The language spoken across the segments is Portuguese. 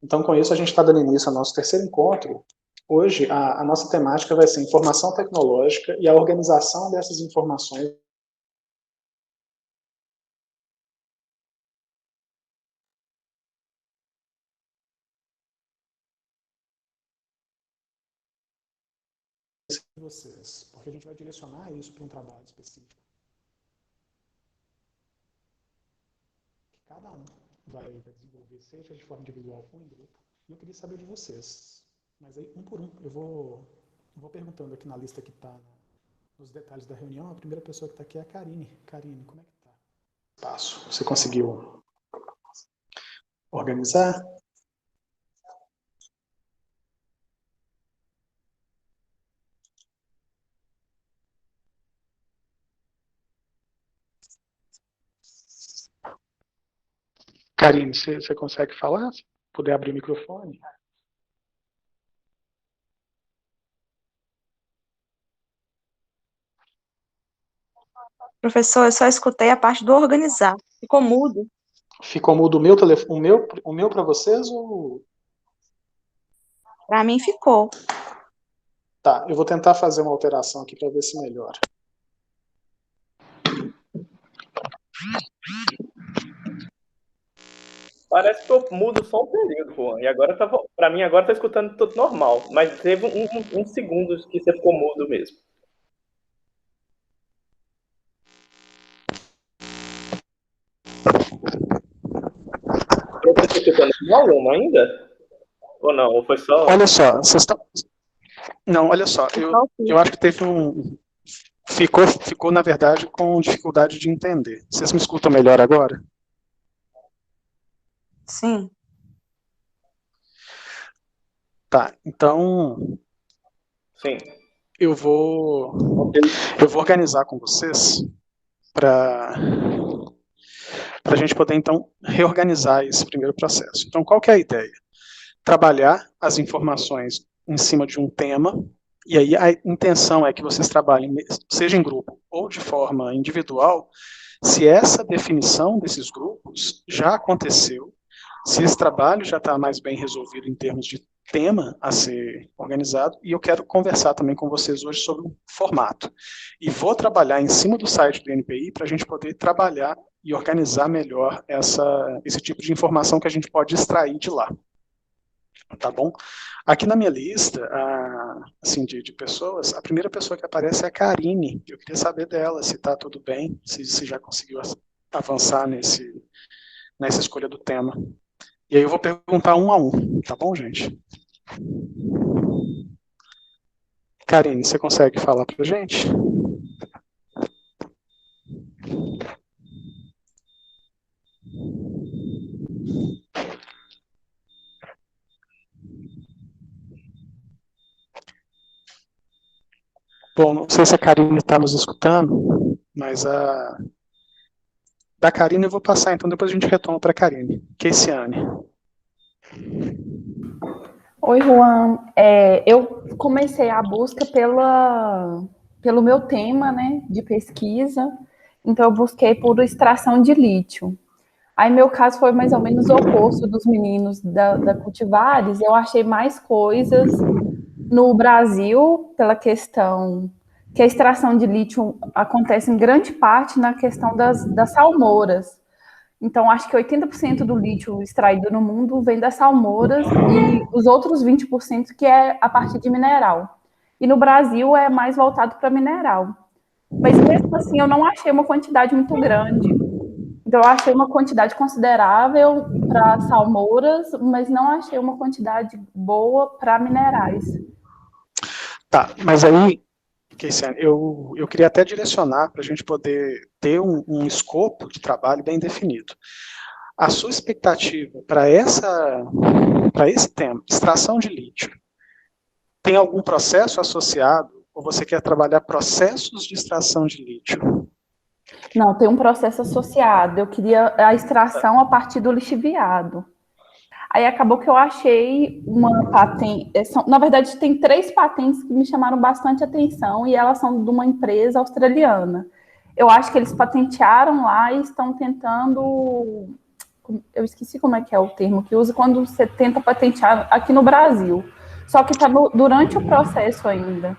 Então, com isso, a gente está dando início ao nosso terceiro encontro. Hoje, a nossa temática vai ser informação tecnológica e a organização dessas informações. Vocês, porque a gente vai direcionar isso para um trabalho específico. Cada um vai desenvolver, seja de forma individual ou em grupo. E eu queria saber de vocês. Mas aí, um por um, eu vou perguntando aqui na lista que está nos detalhes da reunião. A primeira pessoa que está aqui é a Karine. Karine, como é que está? Espaço. Você conseguiu organizar? Karine, você consegue falar? Se puder abrir o microfone. Professor, eu só escutei a parte do organizar. Ficou mudo. Ficou mudo o meu telefone, o meu para vocês ou... Para mim ficou. Tá, eu vou tentar fazer uma alteração aqui para ver se melhora. Parece que eu mudo só um período, Juan. E agora para mim agora tá escutando tudo normal. Mas teve uns segundos que você ficou mudo mesmo. Eu tô escutando normal ainda? Ou não? Ou foi só... Olha só, vocês estão... Não, olha só, eu acho que teve um... Ficou, na verdade, com dificuldade de entender. Vocês me escutam melhor agora? Sim. Tá, então... Sim. Eu vou organizar com vocês para a gente poder, então, reorganizar esse primeiro processo. Então, qual que é a ideia? Trabalhar as informações em cima de um tema, e aí a intenção é que vocês trabalhem, seja em grupo ou de forma individual, se essa definição desses grupos já aconteceu, se esse trabalho já está mais bem resolvido em termos de tema a ser organizado, e eu quero conversar também com vocês hoje sobre o formato. E vou trabalhar em cima do site do NPI para a gente poder trabalhar e organizar melhor esse tipo de informação que a gente pode extrair de lá. Tá bom? Aqui na minha lista, assim, de pessoas, a primeira pessoa que aparece é a Karine. Eu queria saber dela, se está tudo bem, se já conseguiu avançar nessa escolha do tema. E aí eu vou perguntar um a um, tá bom, gente? Karine, você consegue falar pra gente? Bom, não sei se a Karine está nos escutando, mas da Karine eu vou passar, então depois a gente retoma para a Karine. Keiciane. Oi, Juan. Eu comecei a busca pelo meu tema, né, de pesquisa, então eu busquei por extração de lítio. Aí meu caso foi mais ou menos o oposto dos meninos da Cultivares, eu achei mais coisas no Brasil, pela questão que a extração de lítio acontece em grande parte na questão das salmouras. Então, acho que 80% do lítio extraído no mundo vem das salmouras e os outros 20% que é a partir de mineral. E no Brasil é mais voltado para mineral. Mas mesmo assim, eu não achei uma quantidade muito grande. Então, eu achei uma quantidade considerável para salmouras, mas não achei uma quantidade boa para minerais. Tá, mas aí, Keiciane, eu queria até direcionar para a gente poder ter um escopo de trabalho bem definido. A sua expectativa para esse tema, extração de lítio, tem algum processo associado ou você quer trabalhar processos de extração de lítio? Não, tem um processo associado. Eu queria a extração a partir do lixiviado. Aí acabou que eu achei uma patente. Na verdade, tem 3 patentes que me chamaram bastante atenção e elas são de uma empresa australiana. Eu acho que eles patentearam lá e estão tentando Eu esqueci como é que é o termo que usa quando você tenta patentear aqui no Brasil. Só que está durante o processo ainda.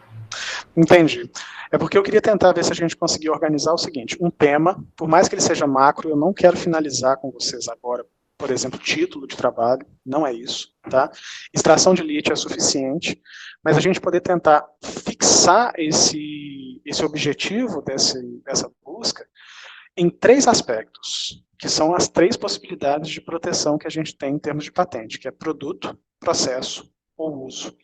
Entendi. É porque eu queria tentar ver se a gente conseguia organizar o seguinte: um tema, por mais que ele seja macro, eu não quero finalizar com vocês agora, por exemplo, título de trabalho, não é isso, tá? Extração de lítio é suficiente, mas a gente poder tentar fixar esse objetivo dessa busca em 3 aspectos, que são as 3 possibilidades de proteção que a gente tem em termos de patente, que é produto, processo ou uso.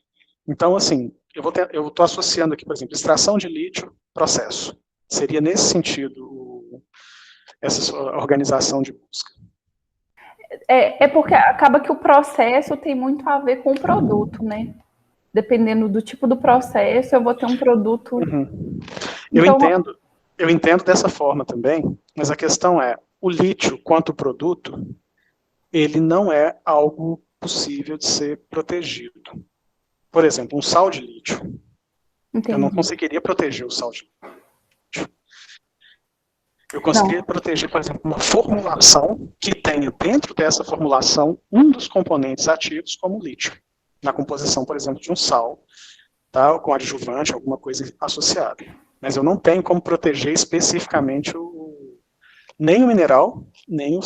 Então, assim, eu estou associando aqui, por exemplo, extração de lítio, processo. Seria nesse sentido essa organização de busca. É porque acaba que o processo tem muito a ver com o produto, né? Dependendo do tipo do processo, eu vou ter um produto. Uhum. Então, Eu entendo dessa forma também, mas a questão é, o lítio, quanto produto, ele não é algo possível de ser protegido. Por exemplo, um sal de lítio. Eu não entendi. conseguiria proteger o sal de lítio. Eu conseguiria Não, proteger, por exemplo, uma formulação que tenha dentro dessa formulação um dos componentes ativos, como o lítio, na composição, por exemplo, de um sal, tá, com adjuvante, alguma coisa associada. Mas eu não tenho como proteger especificamente nem o mineral, nem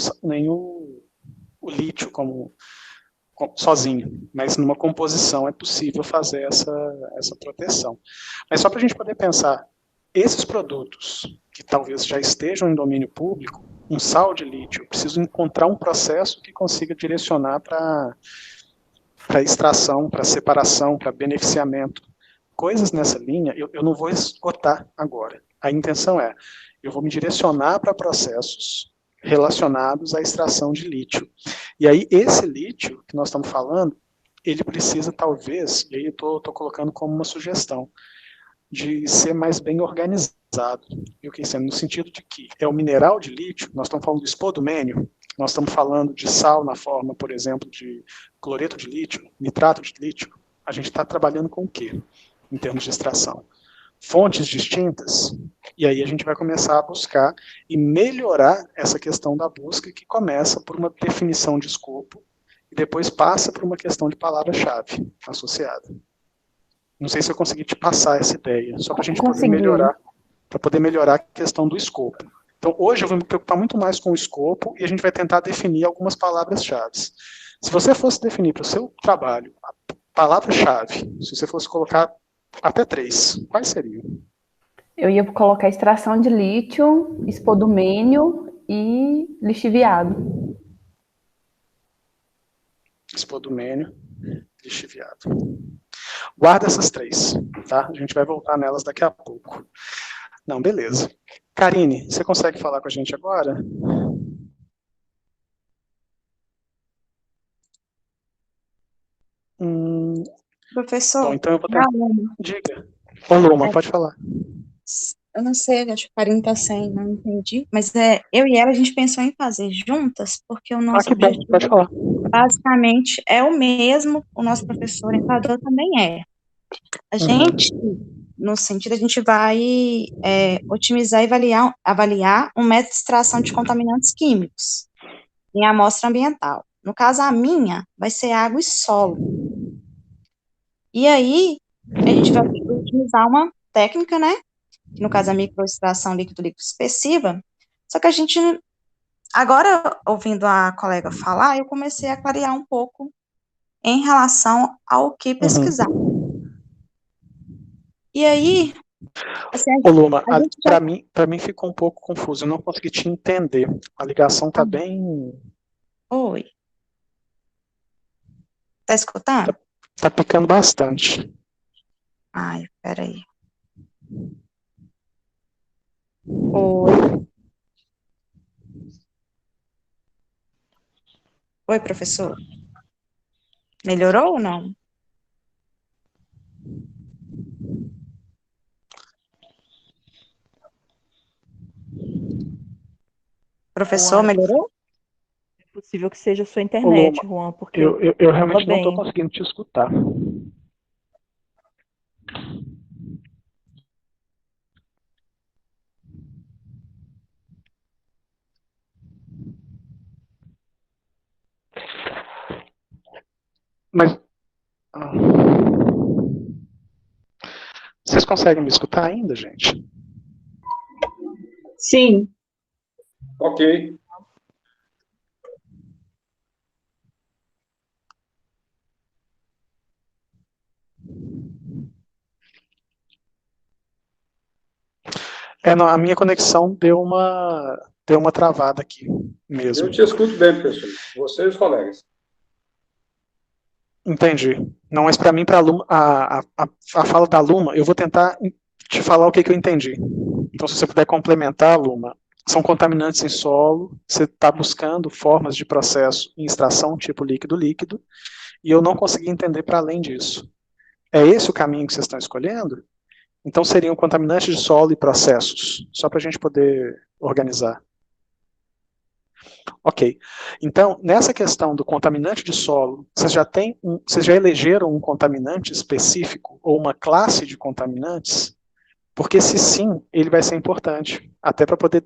o lítio sozinho, mas numa composição é possível fazer essa proteção. Mas só para a gente poder pensar, esses produtos que talvez já estejam em domínio público, um sal de lítio, eu preciso encontrar um processo que consiga direcionar para extração, para separação, para beneficiamento. Coisas nessa linha eu não vou esgotar agora. A intenção é, eu vou me direcionar para processos relacionados à extração de lítio. E aí, esse lítio que nós estamos falando, ele precisa talvez, e aí eu estou colocando como uma sugestão, de ser mais bem organizado. E o que é no sentido de que é o mineral de lítio, nós estamos falando do espodumênio, nós estamos falando de sal na forma, por exemplo, de cloreto de lítio, nitrato de lítio. A gente está trabalhando com o quê, em termos de extração? Fontes distintas, e aí a gente vai começar a buscar e melhorar essa questão da busca, que começa por uma definição de escopo e depois passa por uma questão de palavra-chave associada. Não sei se eu consegui te passar essa ideia, só para a gente poder conseguiu. melhorar a questão do escopo. Então, hoje eu vou me preocupar muito mais com o escopo e a gente vai tentar definir algumas palavras-chave. Se você fosse definir para o seu trabalho a palavra-chave, se você fosse colocar até 3, quais seriam? Eu ia colocar extração de lítio, espodumênio e lixiviado. Espodumênio, lixiviado. Guarda essas 3, tá? A gente vai voltar nelas daqui a pouco. Não, beleza. Karine, você consegue falar com a gente agora? Professor, Bom, então eu vou minha tentar. aluna, Diga. Ô, Luma, é, pode falar. eu não sei, acho que a Karine tá sem, não entendi, mas eu e ela a gente pensou em fazer juntas, porque o Ah, nosso que bom, pode objetivo falar. basicamente é o mesmo, o nosso professor orientador também é. A gente, Uhum. no sentido, a gente vai otimizar e avaliar um método de extração de contaminantes químicos em amostra ambiental. No caso, a minha vai ser água e solo. E aí, a gente vai utilizar uma técnica, né? Que no caso é a microextração líquido-líquido expressiva. Só que a gente, agora, ouvindo a colega falar, eu comecei a clarear um pouco em relação ao que pesquisar. Uhum. E aí, assim, Ô, Luma, a gente já. para mim ficou um pouco confuso, eu não consegui te entender. A ligação tá bem. Oi, tá escutando? Tá picando bastante. Ai, peraí. Oi. Oi, professor. Melhorou ou não? Professor, Juan, melhorou? é possível que seja a sua Ô, Luma, internet, Juan, porque eu estava realmente não estou bem. conseguindo te escutar. Mas vocês conseguem me escutar ainda, gente? Sim. Ok. Não, a minha conexão deu uma travada aqui mesmo. Eu te escuto bem, professor. Você e os colegas. Entendi. Não, mas para mim, para a fala da Luma, eu vou tentar te falar o que eu entendi. Então, se você puder complementar, Luma, são contaminantes em solo, você está buscando formas de processo em extração tipo líquido-líquido, e eu não consegui entender para além disso. É esse o caminho que vocês estão escolhendo? Então, seriam contaminantes de solo e processos, só para a gente poder organizar. Ok. Então, nessa questão do contaminante de solo, vocês já elegeram um contaminante específico ou uma classe de contaminantes? Porque se sim, ele vai ser importante, até para poder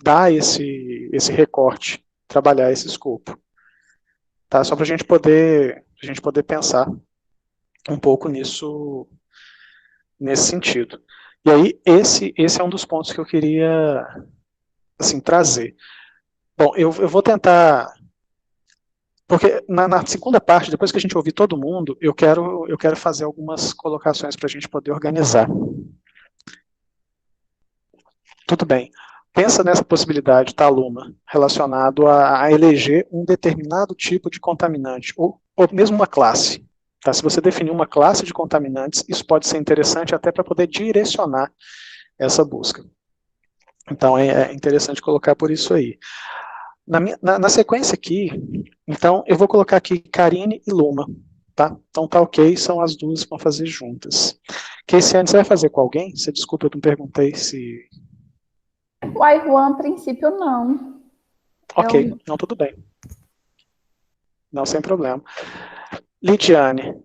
dar esse recorte, trabalhar esse escopo. Tá? Só para a gente poder pensar um pouco nisso, nesse sentido. E aí, esse é um dos pontos que eu queria assim, trazer. Bom, eu vou tentar, porque na segunda parte, depois que a gente ouvir todo mundo, eu quero fazer algumas colocações para a gente poder organizar. Tudo bem. Pensa nessa possibilidade, tá, Luma, relacionado a eleger um determinado tipo de contaminante, ou mesmo uma classe. Tá? Se você definir uma classe de contaminantes, isso pode ser interessante até para poder direcionar essa busca. Então, é interessante colocar por isso aí. Na sequência aqui, então, eu vou colocar aqui Karine e Luma, tá? Então, tá ok, são as duas que vão fazer juntas. Keisiane, você vai fazer com alguém? Você, desculpa, eu não perguntei se... Uai, Juan, a princípio, não. Ok, não, tudo bem. Não, sem problema. Lidiane.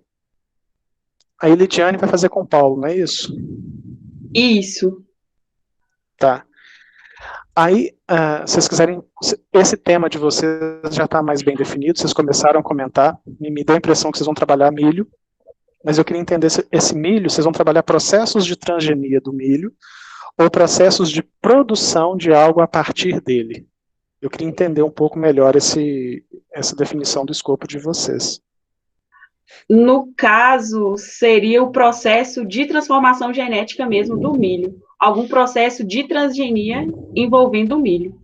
Aí, Lidiane vai fazer com o Paulo, não é isso? Isso. Tá. Aí, vocês quiserem, esse tema de vocês já está mais bem definido, vocês começaram a comentar, me deu a impressão que vocês vão trabalhar milho, mas eu queria entender se esse milho, vocês vão trabalhar processos de transgenia do milho, ou processos de produção de algo a partir dele. Eu queria entender um pouco melhor essa definição do escopo de vocês. No caso, seria o processo de transformação genética mesmo do milho. Algum processo de transgenia envolvendo o milho.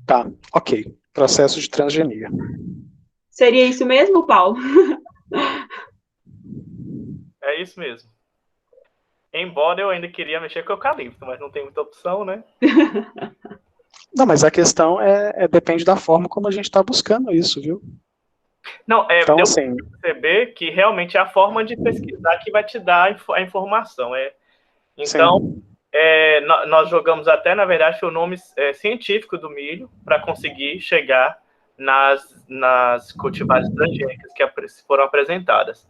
Tá, ok. Processo de transgenia. Seria isso mesmo, Paulo? É isso mesmo. Embora eu ainda queria mexer com o eucalipto, mas não tem muita opção, né? Não, mas a questão depende da forma como a gente está buscando isso, viu? Não, então, deu assim, para perceber que realmente é a forma de pesquisar que vai te dar a informação. Então, nós jogamos até, na verdade, o nome científico do milho para conseguir chegar nas cultivares transgênicas que foram apresentadas.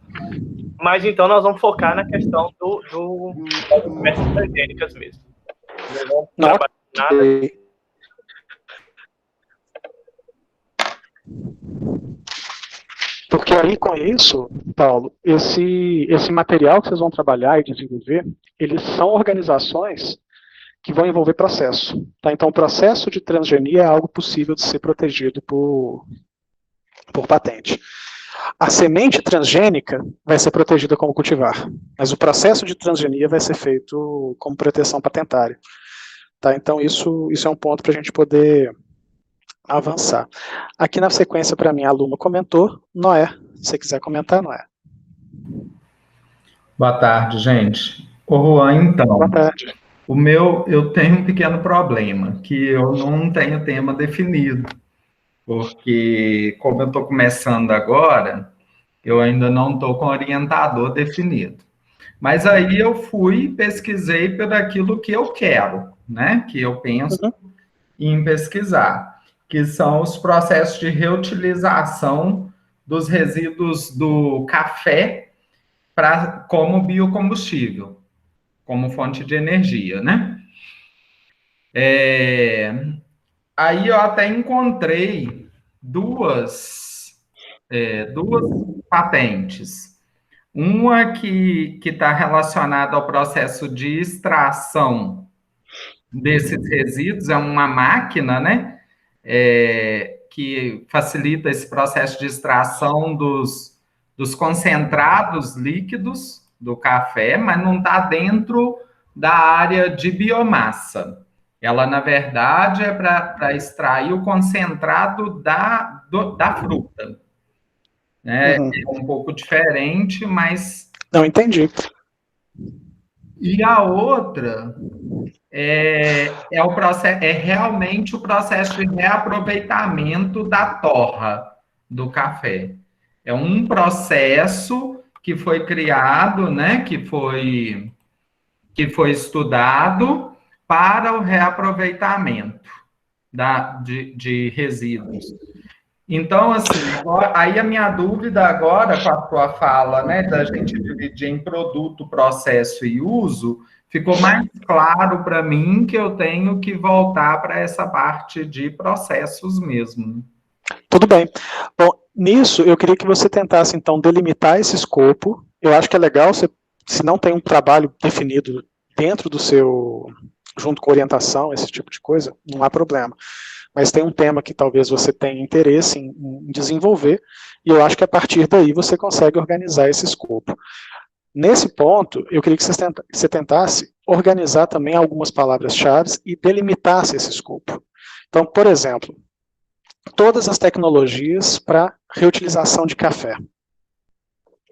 Mas, então, nós vamos focar na questão das espécies transgênicas mesmo. Não vamos trabalhar nada. Porque aí, com isso, Paulo, esse material que vocês vão trabalhar e desenvolver, eles são organizações que vão envolver processo. Tá? Então, o processo de transgenia é algo possível de ser protegido por patente. A semente transgênica vai ser protegida como cultivar, mas o processo de transgenia vai ser feito como proteção patentária. Tá? Então, isso é um ponto para a gente poder avançar. Aqui na sequência, para mim, a Luma comentou. Noé, se você quiser comentar, Noé. Boa tarde, gente. Ô, Juan, então, boa tarde. Eu tenho um pequeno problema, que eu não tenho tema definido, porque como eu estou começando agora, eu ainda não estou com orientador definido. Mas aí eu fui e pesquisei por aquilo que eu quero, né? Que eu penso em pesquisar, que são os processos de reutilização dos resíduos do café como biocombustível, como fonte de energia, né? Aí eu até encontrei duas duas patentes. Uma que está relacionada ao processo de extração desses resíduos, é uma máquina, né, que facilita esse processo de extração dos concentrados líquidos do café, mas não está dentro da área de biomassa. Ela, na verdade, é para extrair o concentrado da fruta. Né? Uhum. É um pouco diferente, mas... Não, entendi. E a outra é realmente o processo de reaproveitamento da torra do café. É um processo que foi criado, né, que foi estudado para o reaproveitamento de resíduos. Então, assim, aí a minha dúvida agora, com a tua fala, né, da gente dividir em produto, processo e uso, ficou mais claro para mim que eu tenho que voltar para essa parte de processos mesmo. Tudo bem. Bom, nisso, eu queria que você tentasse, então, delimitar esse escopo. Eu acho que é legal, se não tem um trabalho definido dentro do seu, junto com orientação, esse tipo de coisa, não há problema. Mas tem um tema que talvez você tenha interesse em desenvolver, e eu acho que a partir daí você consegue organizar esse escopo. Nesse ponto, eu queria que você tentasse organizar também algumas palavras-chave e delimitasse esse escopo. Então, por exemplo, todas as tecnologias para reutilização de café.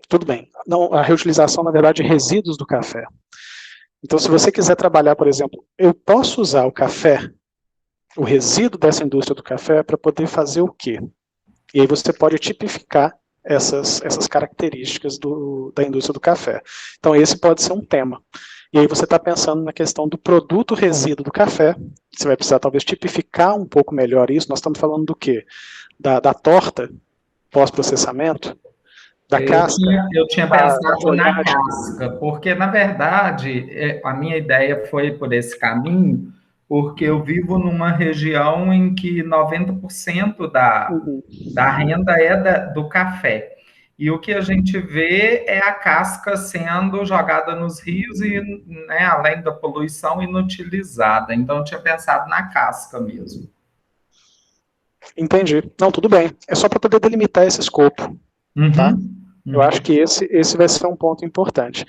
Tudo bem. Não, a reutilização, na verdade, de resíduos do café. Então, se você quiser trabalhar, por exemplo, eu posso usar o café, o resíduo dessa indústria do café, para poder fazer o quê? E aí você pode tipificar essas características da indústria do café. Então, esse pode ser um tema. E aí você está pensando na questão do produto resíduo do café, você vai precisar talvez tipificar um pouco melhor isso. Nós estamos falando do quê? Da torta pós-processamento? Da casca? Eu tinha pensado na casca, porque, na verdade, a minha ideia foi por esse caminho, porque eu vivo numa região em que 90% da renda é do café. E o que a gente vê é a casca sendo jogada nos rios e, né, além da poluição, inutilizada. Então, eu tinha pensado na casca mesmo. Entendi. Não, tudo bem. É só para poder delimitar esse escopo. Tá? Eu acho que esse vai ser um ponto importante.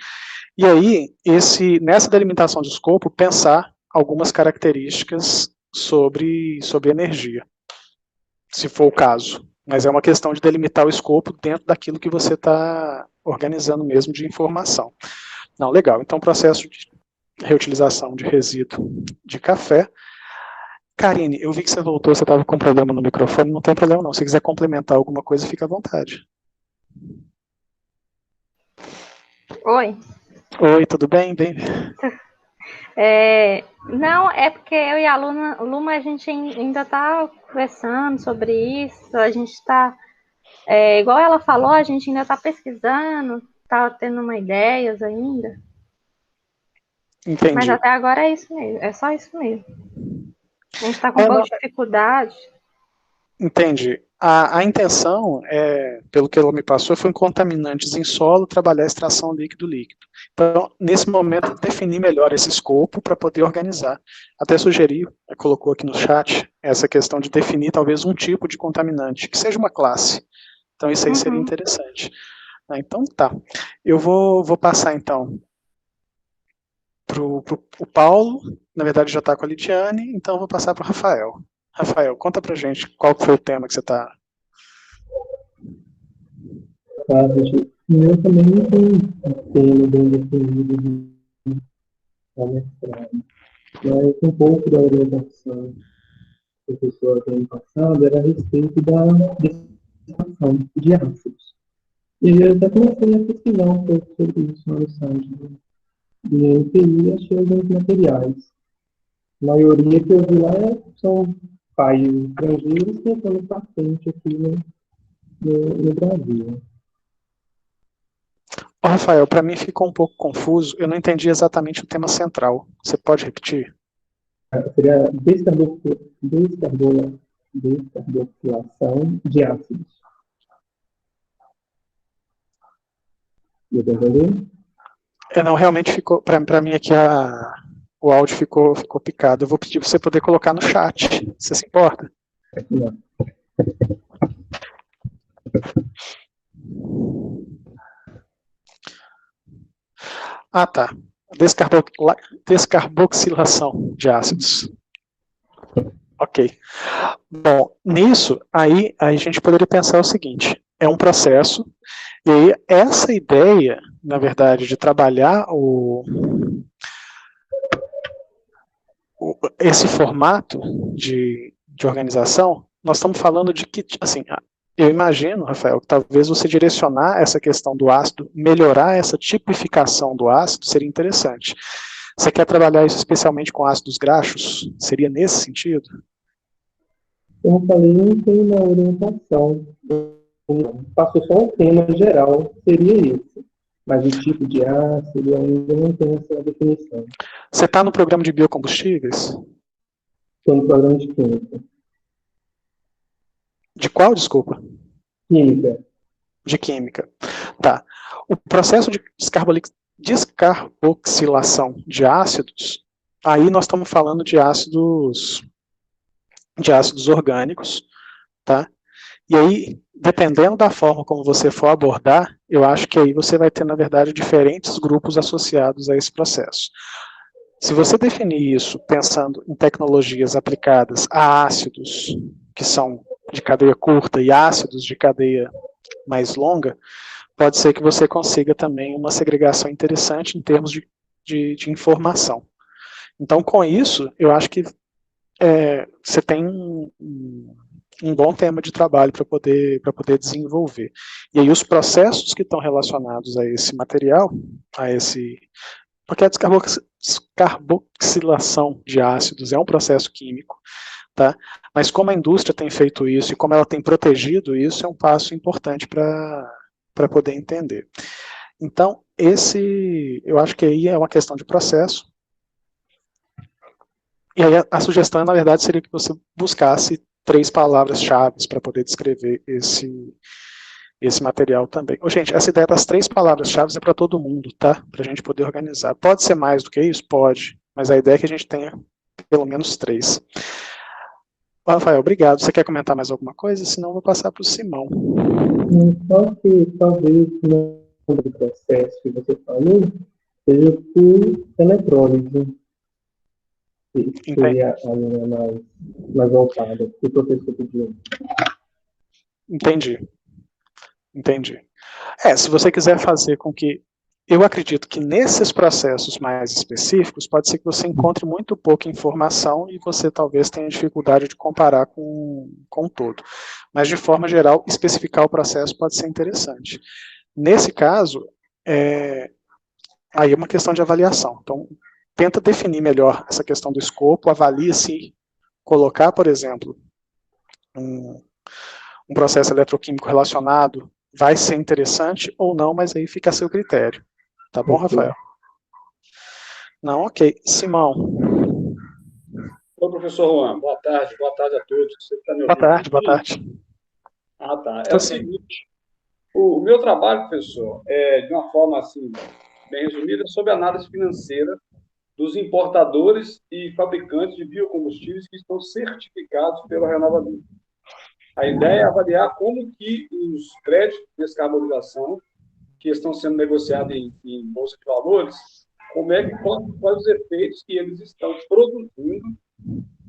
E aí, nessa delimitação de escopo, pensar algumas características sobre energia, se for o caso. Mas é uma questão de delimitar o escopo dentro daquilo que você está organizando mesmo de informação. Não, legal. Então, processo de reutilização de resíduo de café. Karine, eu vi que você voltou, você estava com problema no microfone, não tem problema não. Se quiser complementar alguma coisa, fica à vontade. Oi. Oi, tudo bem? Não, é porque eu e a Luma, a gente ainda está conversando sobre isso, a gente está, igual ela falou, a gente ainda está pesquisando, está tendo uma ideias ainda. Entendi. Mas até agora é isso mesmo, é só isso mesmo. A gente está com um pouco de dificuldade. Entendi. A intenção, pelo que ela me passou, foi em contaminantes em solo, trabalhar a extração líquido-líquido. Então, nesse momento, definir melhor esse escopo para poder organizar. Até sugeri, colocou aqui no chat, essa questão de definir talvez um tipo de contaminante, que seja uma classe. Então, isso aí seria interessante. Então, tá. Eu vou passar, então, para o Paulo. Na verdade, já está com a Lidiane, então eu vou passar para o Rafael. Rafael, conta pra gente qual foi o tema que você está... Tá, gente. Eu também não tenho um tema bem definido de mestrado, mas um pouco da orientação que a professora tem passado era a respeito da destilação de ácidos. E eu até comecei a pesquisar um pouco sobre isso no site do INPI e achei alguns materiais. A maioria que eu vi lá são países estrangeiros tentando patente aqui no Brasil. Rafael, para mim ficou um pouco confuso, eu não entendi exatamente o tema central. Você pode repetir? Seria descarboxilação de ácidos. Eu tô entendendo? Não, realmente ficou, para mim aqui o áudio ficou picado. Eu vou pedir para você poder colocar no chat. Você se importa? Não. Ah, tá. Descarboxilação de ácidos. Ok. Bom, nisso, aí a gente poderia pensar o seguinte, é um processo, e aí essa ideia, na verdade, de trabalhar esse formato de organização, nós estamos falando de que, assim, eu imagino, Rafael, que talvez você direcionar essa questão do ácido, melhorar essa tipificação do ácido, seria interessante. Você quer trabalhar isso especialmente com ácidos graxos? Seria nesse sentido? Como eu falei, não tem uma orientação. Passou só um tema geral, seria esse. Mas o tipo de ácido ainda não tem essa definição. Você está no programa de biocombustíveis? Estou no programa de química. De qual, desculpa? Química. De química. Tá. O processo de descarboxilação de ácidos, aí nós estamos falando de ácidos orgânicos, tá? E aí, dependendo da forma como você for abordar, eu acho que aí você vai ter, na verdade, diferentes grupos associados a esse processo. Se você definir isso pensando em tecnologias aplicadas a ácidos que são de cadeia curta e ácidos de cadeia mais longa, pode ser que você consiga também uma segregação interessante em termos de informação. Então, com isso, eu acho que você tem um bom tema de trabalho para poder desenvolver. E aí os processos que estão relacionados a esse material, porque a descarboxilação de ácidos é um processo químico, tá? Mas como a indústria tem feito isso e como ela tem protegido isso, é um passo importante para poder entender. Então, eu acho que aí é uma questão de processo. E aí a sugestão, na verdade, seria que você buscasse 3 palavras-chave para poder descrever esse material também. Gente, essa ideia das 3 palavras-chave é para todo mundo, tá? Para a gente poder organizar. Pode ser mais do que isso? Pode. Mas a ideia é que a gente tenha pelo menos 3. Rafael, obrigado. Você quer comentar mais alguma coisa? Senão eu vou passar para o Simão. Só que talvez no processo que você falou seja por eletrólise. Seria a linha mais voltada que o professor pediu. Entendi. Se você quiser fazer com que... Eu acredito que nesses processos mais específicos, pode ser que você encontre muito pouca informação e você talvez tenha dificuldade de comparar com o todo. Mas, de forma geral, especificar o processo pode ser interessante. Nesse caso, aí é uma questão de avaliação. Então, tenta definir melhor essa questão do escopo, avalie se colocar, por exemplo, um processo eletroquímico relacionado vai ser interessante ou não, mas aí fica a seu critério. Tá bom, Rafael? Não, ok. Simão. Oi, professor Juan. Boa tarde a todos. Você tá me ouvindo? Boa tarde. Ah, tá. É o seguinte, o meu trabalho, professor, de uma forma assim, bem resumida, sobre análise financeira dos importadores e fabricantes de biocombustíveis que estão certificados pela Renova. A ideia é avaliar como que os créditos de descarbonização que estão sendo negociados em bolsa de valores, quais os efeitos que eles estão produzindo,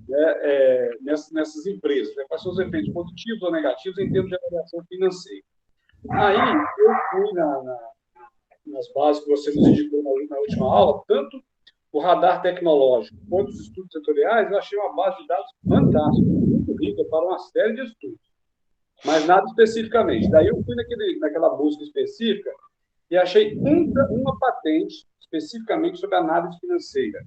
né, nessas empresas, né? Quais são os efeitos positivos ou negativos em termos de avaliação financeira. Aí, eu fui nas bases que você nos indicou na última aula, tanto o radar tecnológico quanto os estudos setoriais, eu achei uma base de dados fantástica, muito rica para uma série de estudos, mas nada especificamente. Daí eu fui naquela busca específica e achei uma patente especificamente sobre análise financeira.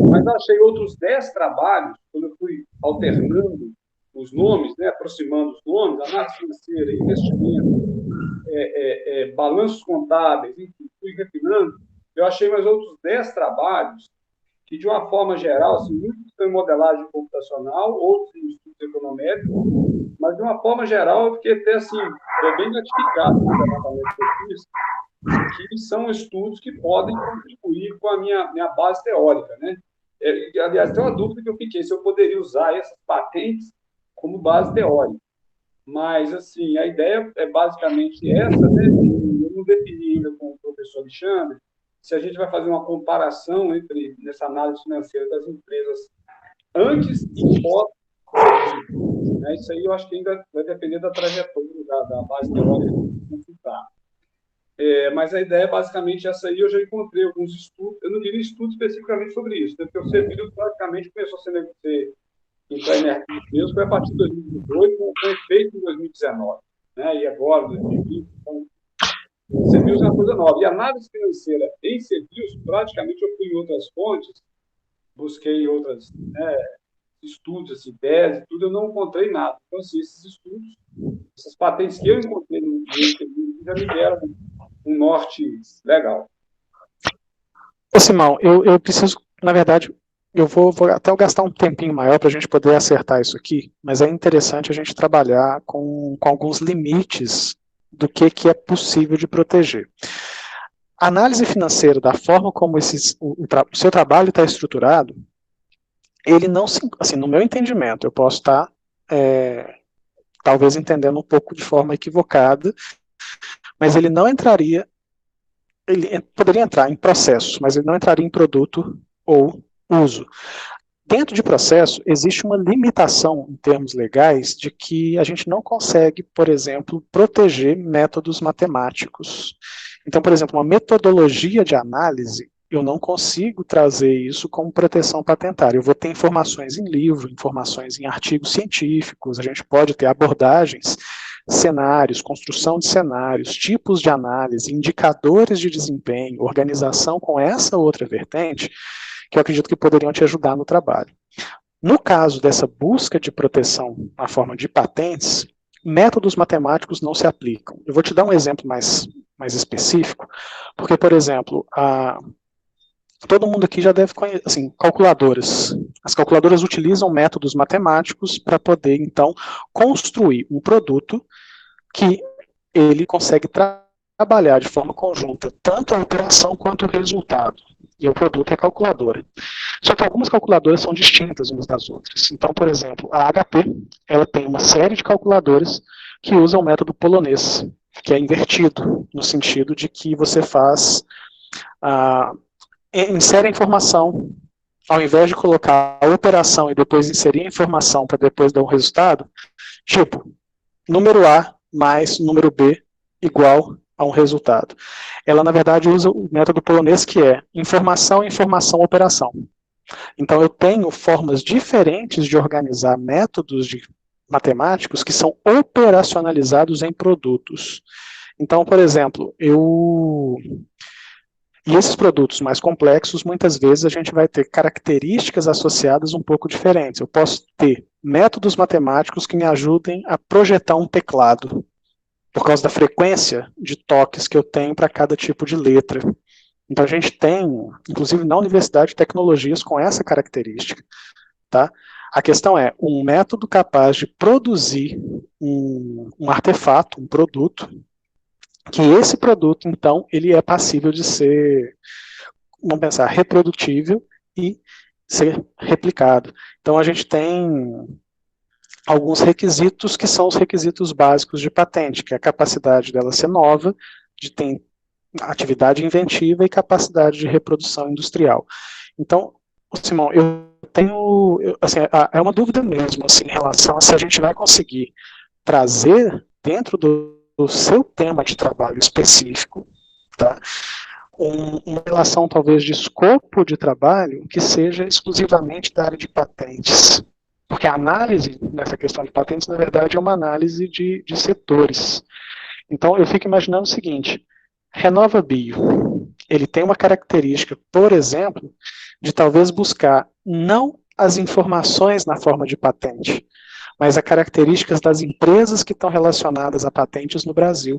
Mas achei outros 10 trabalhos, quando eu fui alternando os nomes, né, aproximando os nomes, análise financeira, investimento, balanços contábeis, enfim, fui refinando, eu achei mais outros 10 trabalhos que, de uma forma geral, assim, muitos estão em modelagem computacional, outros em estudos econométricos, mas, de uma forma geral, eu fiquei até assim, bem gratificado com o trabalho que eu fiz, que são estudos que podem contribuir com a minha base teórica, né? Aliás, tem uma dúvida que eu fiquei, se eu poderia usar essas patentes como base teórica. Mas, assim, a ideia é basicamente essa, né? Eu não defini ainda com o professor Alexandre se a gente vai fazer uma comparação nessa análise financeira das empresas antes e pós, né? Isso aí eu acho que ainda vai depender da trajetória da base teórica que consultar. Mas a ideia é basicamente essa aí. Eu já encontrei alguns estudos, eu não diria estudos especificamente sobre isso, né? Porque o Servil praticamente começou a ser entrar em mercado mesmo, foi a partir de 2018, com efeito em 2019, né? E agora, 2020, então, Servil é uma coisa nova. E a análise financeira em Servil, praticamente eu fui em outras fontes, busquei outros, né, estudos, assim, tese, tudo, eu não encontrei nada. Então, assim, esses estudos, essas patentes que eu encontrei no Servil já me deram um norte legal. Ô, Simão, eu preciso, na verdade, eu vou até gastar um tempinho maior para a gente poder acertar isso aqui, mas é interessante a gente trabalhar com alguns limites do que é possível de proteger. A análise financeira, da forma como o seu trabalho está estruturado, ele não se, assim, no meu entendimento, eu posso estar talvez entendendo um pouco de forma equivocada, mas ele não entraria, ele poderia entrar em processo, mas ele não entraria em produto ou uso. Dentro de processo, existe uma limitação em termos legais de que a gente não consegue, por exemplo, proteger métodos matemáticos. Então, por exemplo, uma metodologia de análise, eu não consigo trazer isso como proteção patentária. Eu vou ter informações em livro, informações em artigos científicos, a gente pode ter abordagens, cenários, construção de cenários, tipos de análise, indicadores de desempenho, organização com essa outra vertente, que eu acredito que poderiam te ajudar no trabalho. No caso dessa busca de proteção na forma de patentes, métodos matemáticos não se aplicam. Eu vou te dar um exemplo mais específico, porque, por exemplo, todo mundo aqui já deve conhecer, assim, calculadoras. As calculadoras utilizam métodos matemáticos para poder, então, construir um produto que ele consegue trabalhar de forma conjunta, tanto a operação quanto o resultado. E o produto é a calculadora. Só que algumas calculadoras são distintas umas das outras. Então, por exemplo, a HP, ela tem uma série de calculadoras que usam o método polonês, que é invertido, no sentido de que você insere a informação, ao invés de colocar a operação e depois inserir a informação para depois dar um resultado, tipo, número A mais número B igual a um resultado. Ela, na verdade, usa o método polonês, que é informação, informação, operação. Então, eu tenho formas diferentes de organizar métodos matemáticos que são operacionalizados em produtos. Então, por exemplo, e esses produtos mais complexos, muitas vezes a gente vai ter características associadas um pouco diferentes. Eu posso ter métodos matemáticos que me ajudem a projetar um teclado, por causa da frequência de toques que eu tenho para cada tipo de letra. Então a gente tem, inclusive na Universidade, tecnologias com essa característica. Tá? A questão é um método capaz de produzir um artefato, um produto, que esse produto, então, ele é passível de ser, vamos pensar, reprodutível e ser replicado. Então a gente tem alguns requisitos que são os requisitos básicos de patente, que é a capacidade dela ser nova, de ter atividade inventiva e capacidade de reprodução industrial. Então, Simão, eu tenho, assim, é uma dúvida mesmo, assim, em relação a se a gente vai conseguir trazer dentro do seu tema de trabalho específico, tá, uma relação talvez de escopo de trabalho que seja exclusivamente da área de patentes. Porque a análise nessa questão de patentes, na verdade, é uma análise de setores. Então, eu fico imaginando o seguinte, RenovaBio, ele tem uma característica, por exemplo, de talvez buscar não as informações na forma de patente, mas as características das empresas que estão relacionadas a patentes no Brasil.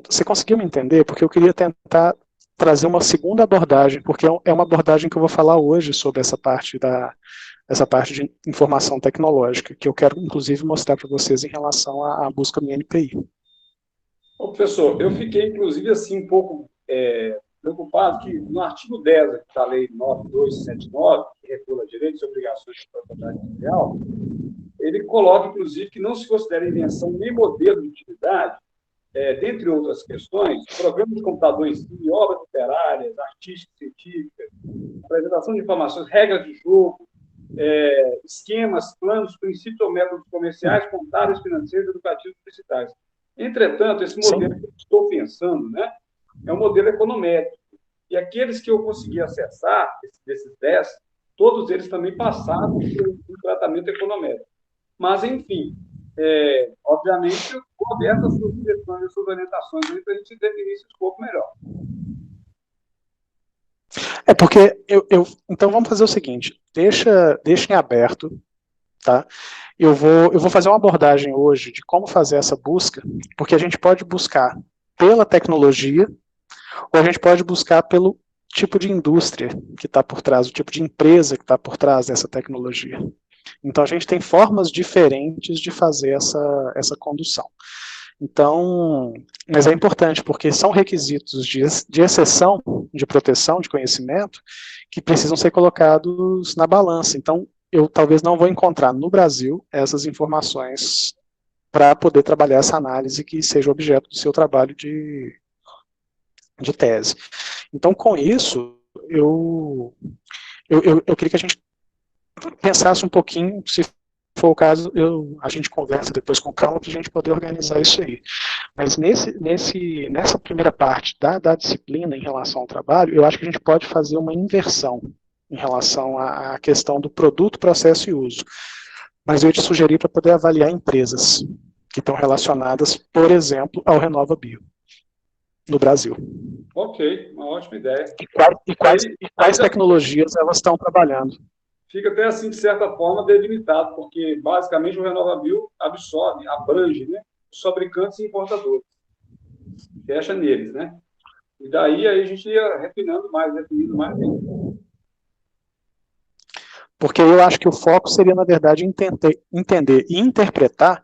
Você conseguiu me entender? Porque eu queria tentar trazer uma segunda abordagem, porque é uma abordagem que eu vou falar hoje sobre essa parte de informação tecnológica, que eu quero, inclusive, mostrar para vocês em relação à busca no INPI. Ô, professor, eu fiquei, inclusive, assim, um pouco preocupado que no artigo 10 aqui da Lei 9279, que regula direitos e obrigações de propriedade industrial, ele coloca, inclusive, que não se considera invenção nem modelo de utilidade, dentre outras questões, programas de computador em si, obras literárias, artísticas, científicas, apresentação de informações, regras de jogo, esquemas, planos, princípios ou métodos comerciais, contábeis, financeiros, educativos e publicitários. Entretanto, esse modelo que eu estou pensando, né, é um modelo econométrico. E aqueles que eu consegui acessar, desses 10, todos eles também passaram por um tratamento econométrico. Mas, enfim, obviamente, eu estou aberto às suas sugestões, às suas orientações, para a gente definir esse escopo melhor. Porque então vamos fazer o seguinte, deixa em aberto, tá? Eu vou fazer uma abordagem hoje de como fazer essa busca, porque a gente pode buscar pela tecnologia, ou a gente pode buscar pelo tipo de indústria que está por trás, o tipo de empresa que está por trás dessa tecnologia. Então a gente tem formas diferentes de fazer essa condução. Então, mas é importante, porque são requisitos de exceção, de proteção, de conhecimento, que precisam ser colocados na balança. Então, eu talvez não vou encontrar no Brasil essas informações para poder trabalhar essa análise que seja objeto do seu trabalho de tese. Então, com isso, eu queria que a gente pensasse um pouquinho, se for o caso, a gente conversa depois com calma para a gente poder organizar isso aí. Mas nessa primeira parte da disciplina em relação ao trabalho, eu acho que a gente pode fazer uma inversão em relação à questão do produto, processo e uso. Mas eu ia te sugerir para poder avaliar empresas que estão relacionadas, por exemplo, ao Renova Bio, no Brasil. Ok, uma ótima ideia. E quais tecnologias elas estão trabalhando? Fica até assim, de certa forma, delimitado, porque basicamente o Renova Bio absorve, abrange, né, os fabricantes e importadores. Fecha neles, né? E daí aí a gente ia refinando mais, definindo mais. Porque eu acho que o foco seria, na verdade, entender e interpretar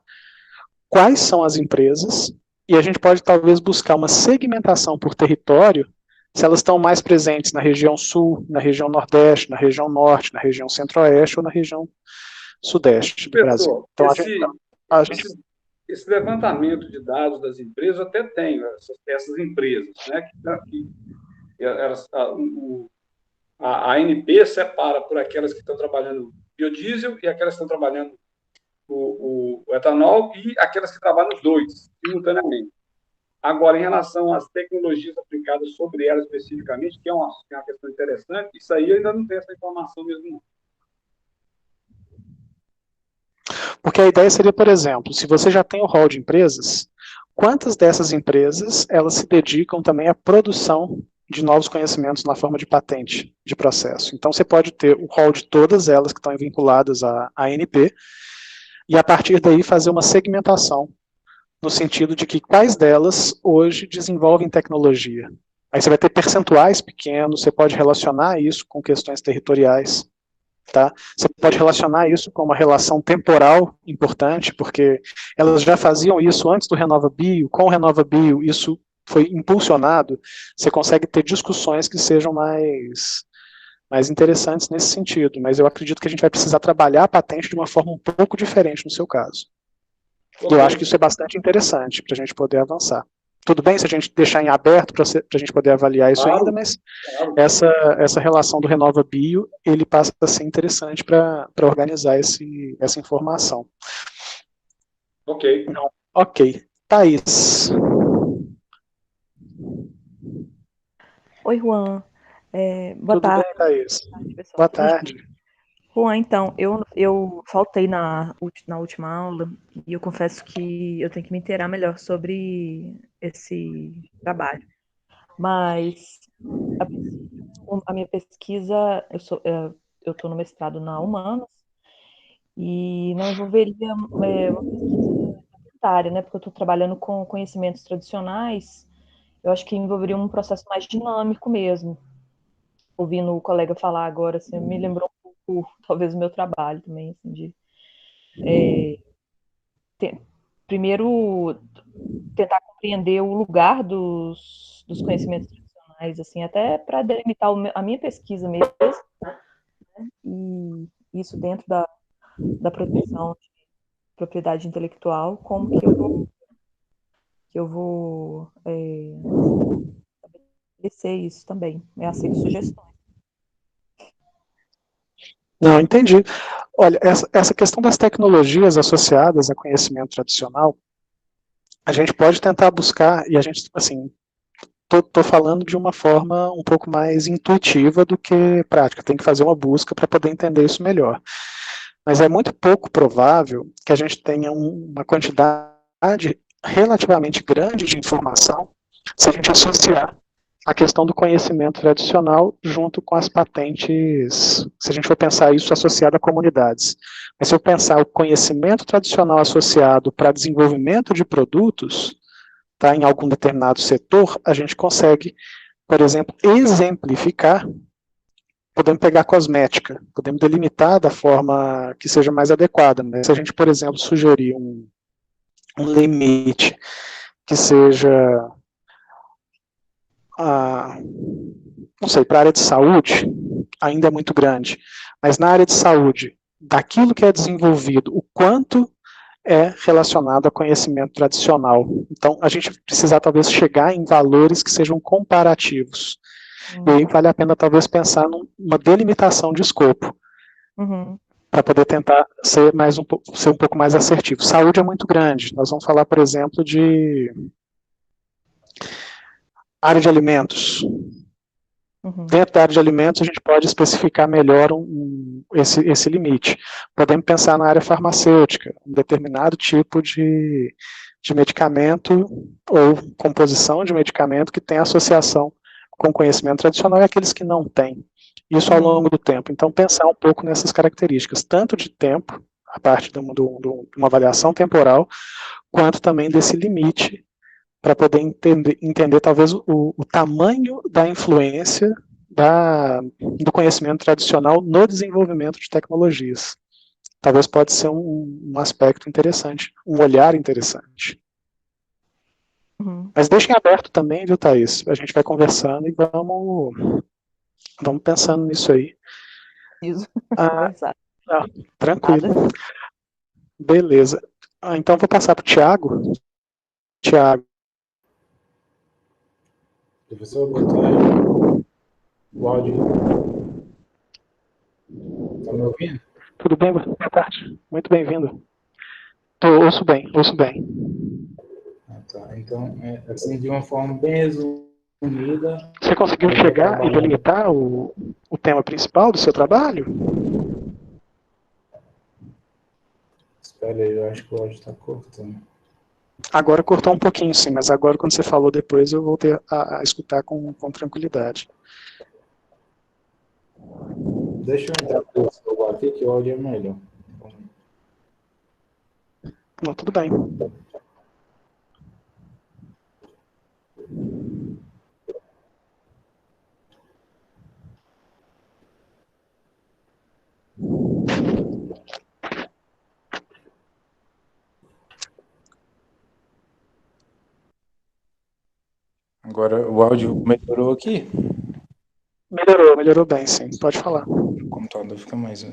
quais são as empresas, e a gente pode talvez buscar uma segmentação por território, se elas estão mais presentes na região sul, na região nordeste, na região norte, na região centro-oeste ou na região sudeste do Brasil. Então, esse levantamento de dados das empresas até tem essas empresas, né, a ANP separa por aquelas que estão trabalhando biodiesel e aquelas que estão trabalhando o etanol e aquelas que trabalham os dois, simultaneamente. Agora, em relação às tecnologias aplicadas sobre elas especificamente, que é uma questão interessante, isso aí eu ainda não tenho essa informação mesmo, não. Porque a ideia seria, por exemplo, se você já tem o rol de empresas, quantas dessas empresas elas se dedicam também à produção de novos conhecimentos na forma de patente de processo? Então, você pode ter o rol de todas elas que estão vinculadas à ANP, e a partir daí fazer uma segmentação, no sentido de que quais delas hoje desenvolvem tecnologia. Aí você vai ter percentuais pequenos, você pode relacionar isso com questões territoriais, tá? Você pode relacionar isso com uma relação temporal importante, porque elas já faziam isso antes do Renova Bio, com o Renova Bio isso foi impulsionado, você consegue ter discussões que sejam mais interessantes nesse sentido, mas eu acredito que a gente vai precisar trabalhar a patente de uma forma um pouco diferente no seu caso. Okay. Eu acho que isso é bastante interessante para a gente poder avançar. Tudo bem se a gente deixar em aberto para a gente poder avaliar isso ainda, mas essa relação do Renova Bio, ele passa a ser interessante para organizar essa informação. Ok. Não. Ok. Thaís. Oi, Juan. Boa tarde. Tudo bem, Thaís? Boa tarde. Juan, então, eu faltei na última aula e eu confesso que eu tenho que me inteirar melhor sobre esse trabalho. Mas a minha pesquisa, eu estou no mestrado na Humanas e não envolveria uma pesquisa universitária, né? Porque eu estou trabalhando com conhecimentos tradicionais, eu acho que envolveria um processo mais dinâmico mesmo. Ouvindo o colega falar agora, assim, me lembrou um pouco, talvez, o meu trabalho também, assim, primeiro tentar compreender o lugar dos conhecimentos tradicionais, assim, até para delimitar a minha pesquisa mesmo, né? E isso dentro da proteção de propriedade intelectual, como que eu vou estabelecer isso também. Eu aceito sugestões. Não, entendi. Olha, essa questão das tecnologias associadas a conhecimento tradicional, a gente pode tentar buscar, e a gente, assim, estou falando de uma forma um pouco mais intuitiva do que prática, tem que fazer uma busca para poder entender isso melhor. Mas é muito pouco provável que a gente tenha uma quantidade relativamente grande de informação se a gente associar a questão do conhecimento tradicional junto com as patentes, se a gente for pensar isso associado a comunidades. Mas se eu pensar o conhecimento tradicional associado para desenvolvimento de produtos, tá, em algum determinado setor, a gente consegue, por exemplo, exemplificar, podemos pegar cosmética, podemos delimitar da forma que seja mais adequada. Né? Se a gente, por exemplo, sugerir um limite que seja, não sei, para a área de saúde, ainda é muito grande, mas na área de saúde, daquilo que é desenvolvido, o quanto é relacionado a conhecimento tradicional. Então, a gente precisa talvez chegar em valores que sejam comparativos. E aí vale a pena talvez pensar numa delimitação de escopo, para poder tentar ser um pouco mais assertivo. Saúde é muito grande. Nós vamos falar, por exemplo, de área de alimentos. Dentro da área de alimentos, a gente pode especificar melhor esse limite. Podemos pensar na área farmacêutica, um determinado tipo de medicamento ou composição de medicamento que tem associação com conhecimento tradicional e aqueles que não têm. Isso ao longo do tempo. Então, pensar um pouco nessas características, tanto de tempo, a parte de uma avaliação temporal, quanto também desse limite, para poder entender talvez o tamanho da influência do conhecimento tradicional no desenvolvimento de tecnologias. Talvez pode ser um aspecto interessante, um olhar interessante. Mas deixem aberto também, viu, Thaís? A gente vai conversando e vamos pensando nisso aí. Isso. Tranquilo. Beleza. Então vou passar para o Tiago. Tiago. Professor, boa tarde. O áudio. Está me ouvindo? Tudo bem? Boa tarde. Muito bem-vindo. Ouço bem, ouço bem. Tá. Então, assim, de uma forma bem resumida... Você conseguiu chegar e delimitar o tema principal do seu trabalho? Espera aí, eu acho que o áudio está cortando. Agora cortou um pouquinho, sim, mas agora quando você falou depois eu voltei a escutar com tranquilidade. Deixa eu entrar pelo celular aqui que o áudio é melhor. Não, tudo bem. Agora o áudio melhorou aqui? Melhorou bem, sim. Pode falar. O computador fica mais...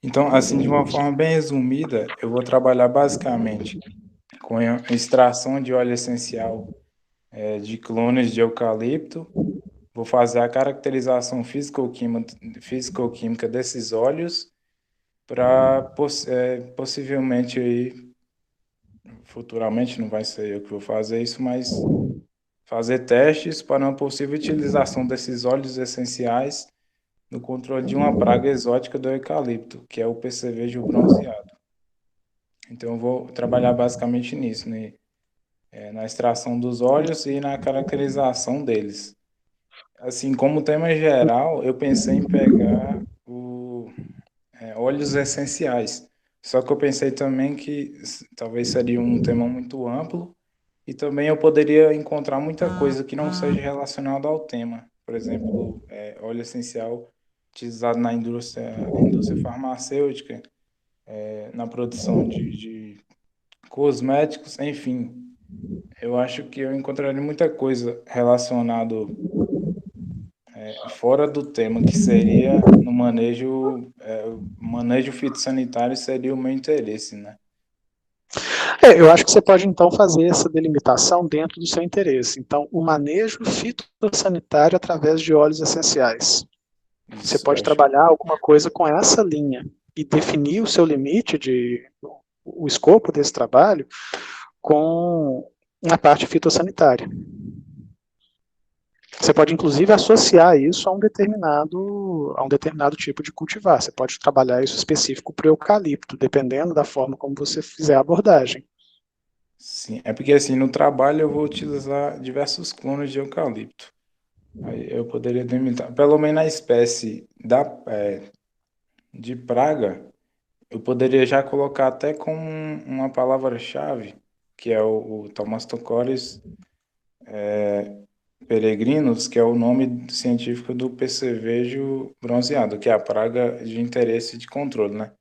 Então, assim, de uma forma bem resumida, eu vou trabalhar basicamente com a extração de óleo essencial de clones de eucalipto. Vou fazer a caracterização físico-química desses óleos para possivelmente aí, futuramente, não vai ser eu que vou fazer isso, mas fazer testes para uma possível utilização desses óleos essenciais no controle de uma praga exótica do eucalipto, que é o percevejo bronzeado. Então, eu vou trabalhar basicamente nisso, né? Na extração dos óleos e na caracterização deles. Assim, como tema geral, eu pensei em pegar óleos essenciais. Só que eu pensei também que talvez seria um tema muito amplo e também eu poderia encontrar muita coisa que não seja relacionada ao tema. Por exemplo, óleo essencial utilizado na indústria farmacêutica, na produção de cosméticos, enfim. eu acho que eu encontraria muita coisa relacionado fora do tema, que seria no manejo fitossanitário seria o meu interesse, né? Eu acho que você pode, então, fazer essa delimitação dentro do seu interesse. Então, o manejo fitossanitário através de óleos essenciais. Você pode trabalhar alguma coisa com essa linha e definir o seu limite, o escopo desse trabalho, com a parte fitossanitária. Você pode, inclusive, associar isso a um determinado tipo de cultivar. Você pode trabalhar isso específico para o eucalipto, dependendo da forma como você fizer a abordagem. Sim, é porque assim, no trabalho eu vou utilizar diversos clones de eucalipto. Aí eu poderia delimitar, pelo menos a espécie de praga, eu poderia já colocar até com uma palavra-chave, que é o Thomastochores peregrinus, que é o nome científico do percevejo bronzeado, que é a praga de interesse de controle, né?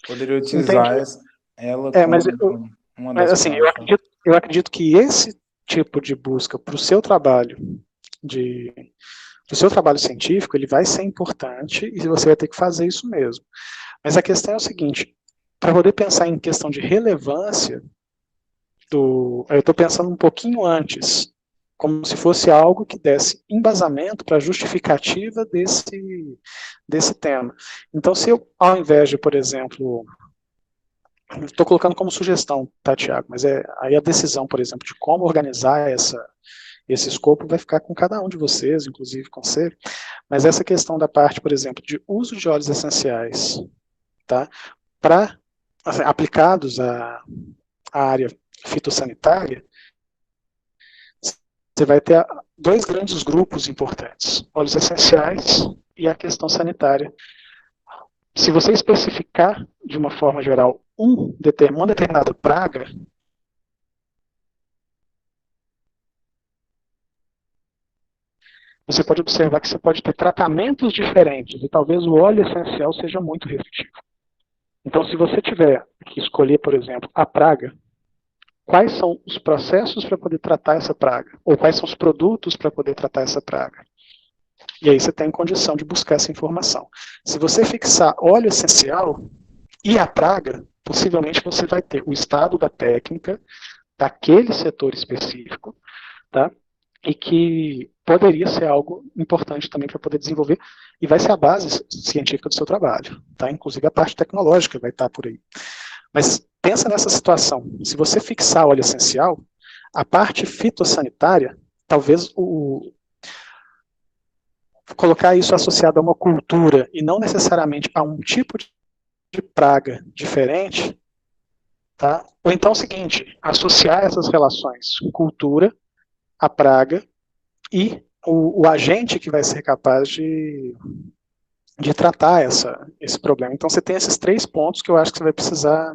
Poderia utilizar ela como uma das assim, eu acredito que esse tipo de busca para o seu trabalho científico, ele vai ser importante e você vai ter que fazer isso mesmo. Mas a questão é o seguinte, para poder pensar em questão de relevância, eu estou pensando um pouquinho antes, como se fosse algo que desse embasamento para a justificativa desse tema. Então, se eu, ao invés de, por exemplo, estou colocando como sugestão, tá, Tiago, mas aí a decisão, por exemplo, de como organizar esse escopo vai ficar com cada um de vocês, inclusive com você, mas essa questão da parte, por exemplo, de uso de óleos essenciais, tá, assim, aplicados à área fitossanitária, você vai ter dois grandes grupos importantes, óleos essenciais e a questão sanitária. Se você especificar de uma forma geral uma determinada praga, você pode observar que você pode ter tratamentos diferentes e talvez o óleo essencial seja muito restritivo. Então, se você tiver que escolher, por exemplo, a praga, quais são os processos para poder tratar essa praga? Ou quais são os produtos para poder tratar essa praga? E aí você tem condição de buscar essa informação. Se você fixar óleo essencial e a praga, possivelmente você vai ter o estado da técnica daquele setor específico, tá? E que poderia ser algo importante também para poder desenvolver, e vai ser a base científica do seu trabalho, tá? Inclusive a parte tecnológica vai estar por aí. Mas pensa nessa situação, se você fixar óleo essencial, a parte fitossanitária, talvez colocar isso associado a uma cultura e não necessariamente a um tipo de praga diferente, tá? Ou então é o seguinte, associar essas relações, cultura, a praga e o agente que vai ser capaz de tratar esse problema. Então você tem esses 3 pontos que eu acho que você vai precisar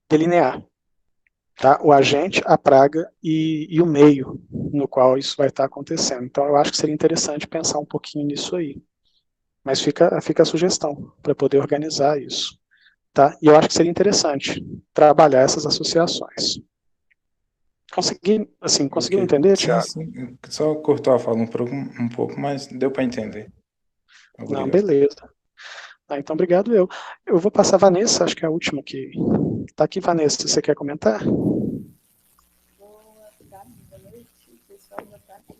delinear. Tá? O agente, a praga e o meio no qual isso vai estar acontecendo. Então eu acho que seria interessante pensar um pouquinho nisso aí. Mas fica a sugestão para poder organizar isso. Tá? E eu acho que seria interessante trabalhar essas associações. Conseguiu entender, Thiago? Sim. Só cortou a fala um pouco, mas deu para entender. Obrigado. Não, beleza. Então, obrigado eu. Eu vou passar a Vanessa, acho que é a última que está aqui. Vanessa, você quer comentar? Boa noite, pessoal. Boa tarde.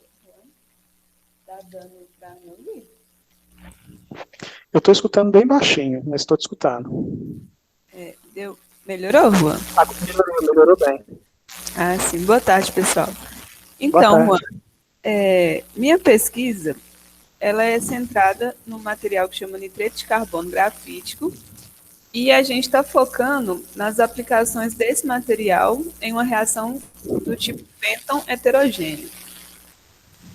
Tá dando para me ouvir? Eu estou escutando bem baixinho, mas estou te escutando. Melhorou, Juan? Melhorou bem. Ah, sim. Boa tarde, pessoal. Então, Juan, minha pesquisa ela é centrada no material que chama nitrito de carbono grafítico e a gente está focando nas aplicações desse material em uma reação do tipo Fenton heterogêneo.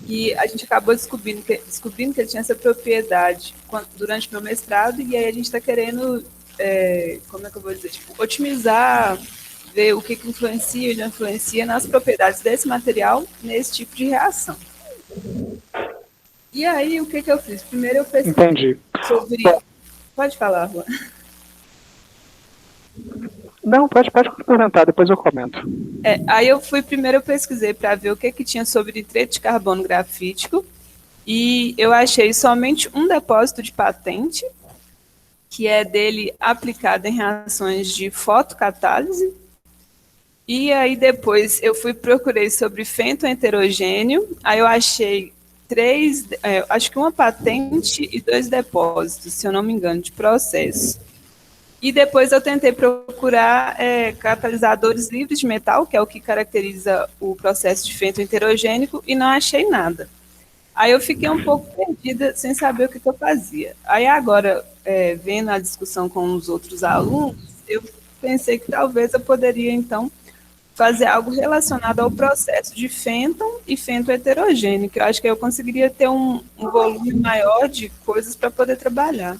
E a gente acabou descobrindo que ele tinha essa propriedade durante o meu mestrado e aí a gente está querendo, como é que eu vou dizer, otimizar, ver o que influencia e não influencia nas propriedades desse material nesse tipo de reação. E aí, o que eu fiz? Primeiro eu pesquisei sobre... Pode falar, Juan. Não, pode complementar, depois eu comento. Aí eu pesquisei para ver o que tinha sobre nitreto de carbono grafítico, e eu achei somente um depósito de patente, que é dele aplicado em reações de fotocatálise. E aí depois eu procurei sobre fento heterogêneo, aí eu achei acho que uma patente e 2 depósitos, se eu não me engano, de processo. E depois eu tentei procurar catalisadores livres de metal, que é o que caracteriza o processo de fento heterogênico, e não achei nada. Aí eu fiquei um pouco perdida, sem saber o que eu fazia. Aí agora, vendo a discussão com os outros alunos, eu pensei que talvez eu poderia, então, fazer algo relacionado ao processo de fenton e fento heterogêneo, que eu acho que eu conseguiria ter um volume maior de coisas para poder trabalhar.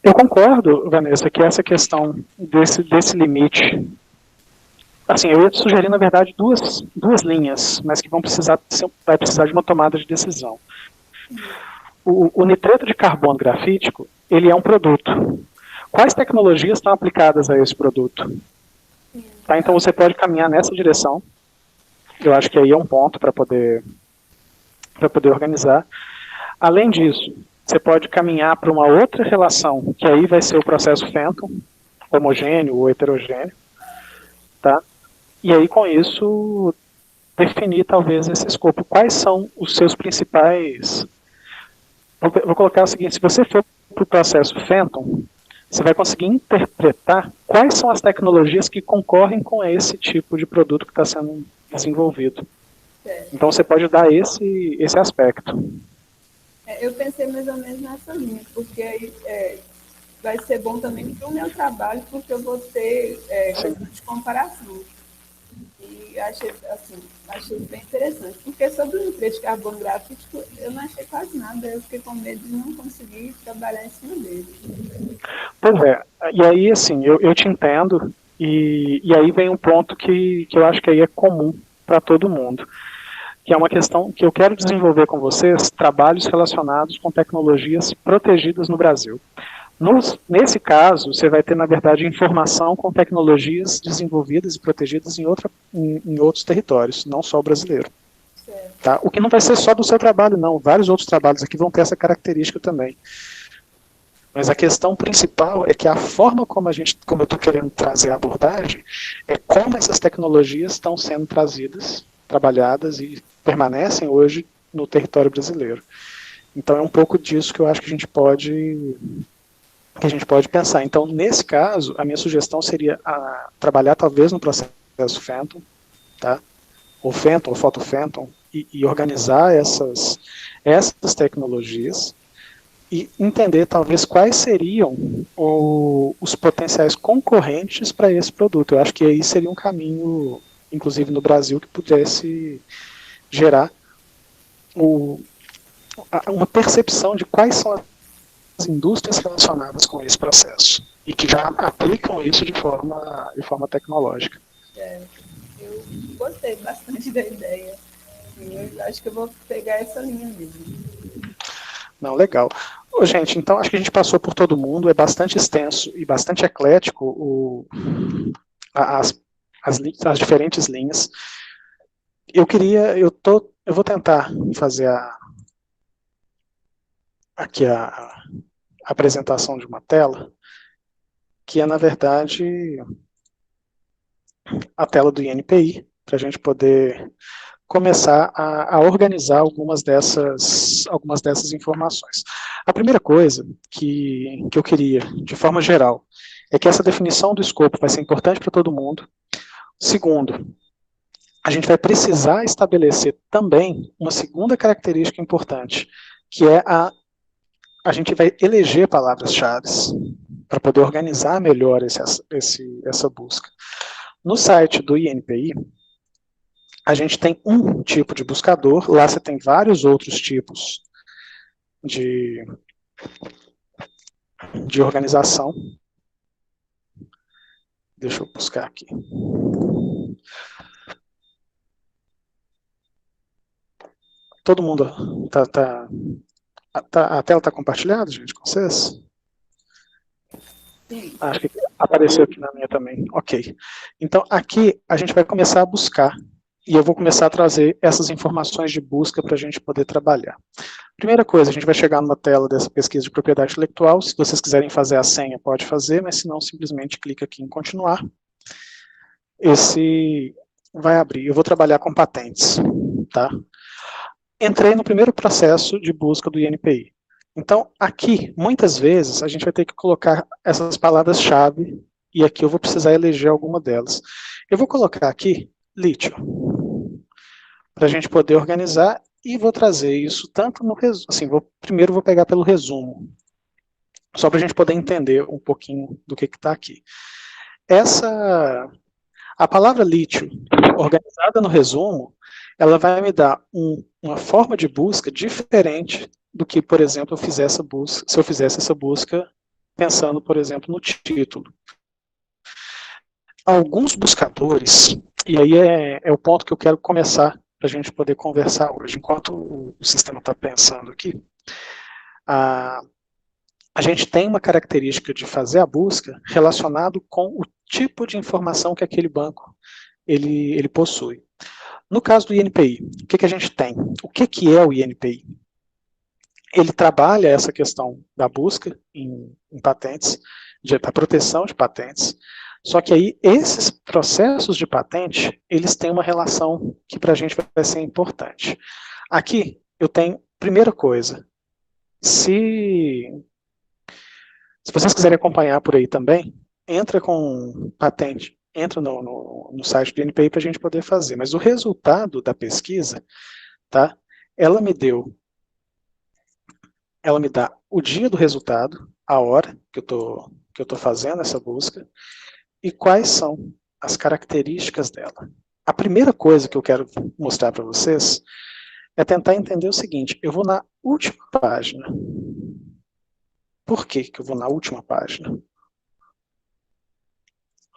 Eu concordo, Vanessa, que essa questão desse limite, assim, eu ia sugerir, na verdade, duas linhas, mas que vai precisar de uma tomada de decisão. O nitreto de carbono grafítico, ele é um produto. Quais tecnologias estão aplicadas a esse produto? Tá, então você pode caminhar nessa direção. Eu acho que aí é um ponto para poder organizar. Além disso, você pode caminhar para uma outra relação, que aí vai ser o processo fenton, homogêneo ou heterogêneo, tá? E aí, com isso, definir talvez esse escopo. Quais são os seus principais... Vou colocar o seguinte, se você for para o processo fenton, você vai conseguir interpretar quais são as tecnologias que concorrem com esse tipo de produto que está sendo desenvolvido. Então, você pode dar esse aspecto. Eu pensei mais ou menos nessa linha, porque aí vai ser bom também para o meu trabalho, porque eu vou ter questão de comparação. E achei bem interessante. Porque sobre o nitreto de carbono grafítico, eu não achei quase nada. Eu fiquei com medo de não conseguir trabalhar em cima dele. Pois é. E aí, assim, eu te entendo. E aí vem um ponto que eu acho que aí é comum para todo mundo, que é uma questão que eu quero desenvolver com vocês, trabalhos relacionados com tecnologias protegidas no Brasil. Nesse caso, você vai ter, na verdade, informação com tecnologias desenvolvidas e protegidas em outros territórios, não só o brasileiro. Tá? O que não vai ser só do seu trabalho, não. Vários outros trabalhos aqui vão ter essa característica também. Mas a questão principal é que a forma como eu estou querendo trazer a abordagem, é como essas tecnologias estão sendo trabalhadas e permanecem hoje no território brasileiro. Então é um pouco disso que eu acho que a gente pode pensar. Então, nesse caso, a minha sugestão seria trabalhar talvez no processo fenton, tá? Ou fenton, ou fotofenton, e organizar essas tecnologias e entender talvez quais seriam os potenciais concorrentes para esse produto. Eu acho que aí seria um caminho, inclusive no Brasil, que pudesse gerar uma percepção de quais são as indústrias relacionadas com esse processo e que já aplicam isso de forma tecnológica. Eu gostei bastante da ideia. Eu acho que eu vou pegar essa linha mesmo. Não, legal. Gente, então acho que a gente passou por todo mundo, é bastante extenso e bastante eclético as diferentes linhas. Eu vou tentar fazer aqui a apresentação de uma tela, que é, na verdade, a tela do INPI, para a gente poder começar a organizar algumas dessas informações. A primeira coisa que eu queria, de forma geral, é que essa definição do escopo vai ser importante para todo mundo. Segundo, a gente vai precisar estabelecer também uma segunda característica importante, que é a gente vai eleger palavras-chave para poder organizar melhor essa busca. No site do INPI, a gente tem um tipo de buscador, lá você tem vários outros tipos de organização. Deixa eu buscar aqui. Todo mundo a tela está compartilhada, gente, com vocês? Sim. Acho que apareceu aqui na minha também. Ok. Então, aqui a gente vai começar a buscar. E eu vou começar a trazer essas informações de busca para a gente poder trabalhar. Primeira coisa, a gente vai chegar numa tela dessa pesquisa de propriedade intelectual. Se vocês quiserem fazer a senha, pode fazer, mas se não, simplesmente clica aqui em continuar. Esse vai abrir. Eu vou trabalhar com patentes. Tá? Entrei no primeiro processo de busca do INPI. Então, aqui, muitas vezes, a gente vai ter que colocar essas palavras-chave, e aqui eu vou precisar eleger alguma delas. Eu vou colocar aqui lítio, para a gente poder organizar, e vou trazer isso tanto no resumo, assim, primeiro vou pegar pelo resumo, só para a gente poder entender um pouquinho do que está aqui. A palavra lítio, organizada no resumo, ela vai me dar uma forma de busca diferente do que, por exemplo, se eu fizesse essa busca pensando, por exemplo, no título. Alguns buscadores, e aí é o ponto que eu quero começar para a gente poder conversar hoje, enquanto o sistema está pensando aqui, a gente tem uma característica de fazer a busca relacionado com o tipo de informação que aquele banco ele possui. No caso do INPI, o que a gente tem? O que é o INPI? Ele trabalha essa questão da busca em patentes, da proteção de patentes, só que aí esses processos de patente, eles têm uma relação que para a gente vai ser importante. Aqui eu tenho, primeira coisa, se vocês quiserem acompanhar por aí também, entra com patente, entra no site do INPI para a gente poder fazer. Mas o resultado da pesquisa, tá? Ela me dá o dia do resultado, a hora que eu tô fazendo essa busca, e quais são as características dela. A primeira coisa que eu quero mostrar para vocês é tentar entender o seguinte, eu vou na última página. Por que eu vou na última página?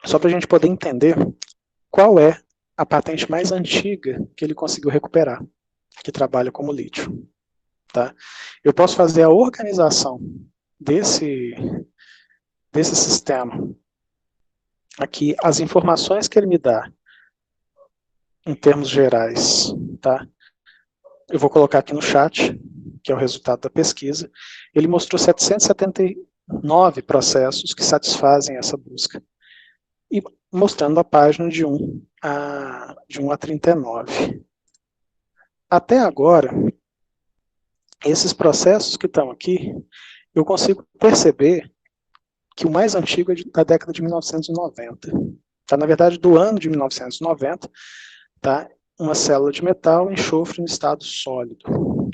Só para a gente poder entender qual é a patente mais antiga que ele conseguiu recuperar, que trabalha como lítio. Tá? Eu posso fazer a organização desse sistema. Aqui, as informações que ele me dá, em termos gerais, tá? Eu vou colocar aqui no chat, que é o resultado da pesquisa. Ele mostrou 779 processos que satisfazem essa busca. E mostrando a página de 1 a 39. Até agora, esses processos que estão aqui, eu consigo perceber que o mais antigo é da década de 1990. Tá? Na verdade, do ano de 1990, tá? Uma célula de metal, enxofre no estado sólido.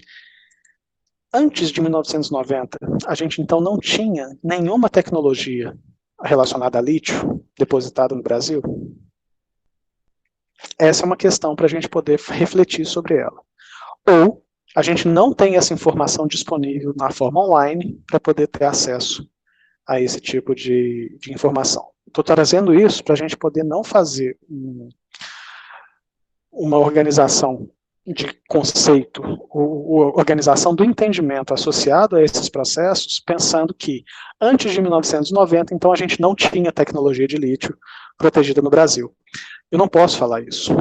Antes de 1990, a gente então não tinha nenhuma tecnologia relacionada a lítio depositada no Brasil. Essa é uma questão para a gente poder refletir sobre ela. Ou a gente não tem essa informação disponível na forma online para poder ter acesso a esse tipo de informação. Estou trazendo isso para a gente poder não fazer uma organização de conceito, ou organização do entendimento associado a esses processos, pensando que antes de 1990, então a gente não tinha tecnologia de lítio protegida no Brasil. Eu não posso falar isso.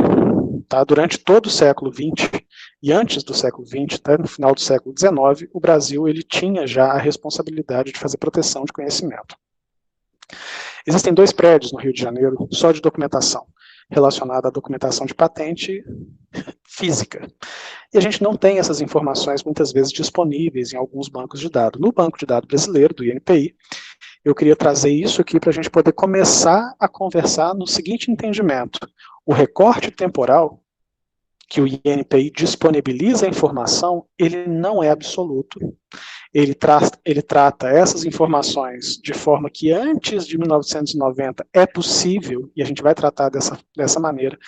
Tá? Durante todo o século XX, e antes do século XX, até no final do século XIX, o Brasil ele tinha já a responsabilidade de fazer proteção de conhecimento. Existem 2 prédios no Rio de Janeiro, só de documentação, relacionada à documentação de patente física. E a gente não tem essas informações, muitas vezes, disponíveis em alguns bancos de dados. No banco de dados brasileiro, do INPI, eu queria trazer isso aqui para a gente poder começar a conversar no seguinte entendimento. O recorte temporal que o INPI disponibiliza a informação, ele não é absoluto. Ele trata essas informações de forma que antes de 1990 é possível, e a gente vai tratar dessa maneira,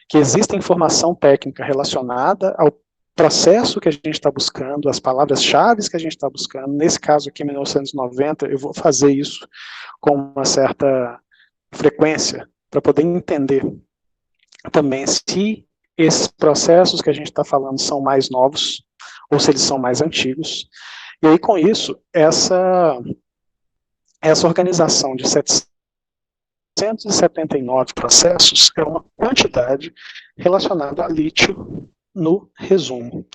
que existe informação técnica relacionada ao processo que a gente está buscando, as palavras-chave que a gente está buscando. Nesse caso aqui, em 1990, eu vou fazer isso com uma certa frequência, para poder entender também se esses processos que a gente está falando são mais novos, ou se eles são mais antigos. E aí, com isso, essa organização de 779 processos é uma quantidade relacionada a lítio no resumo.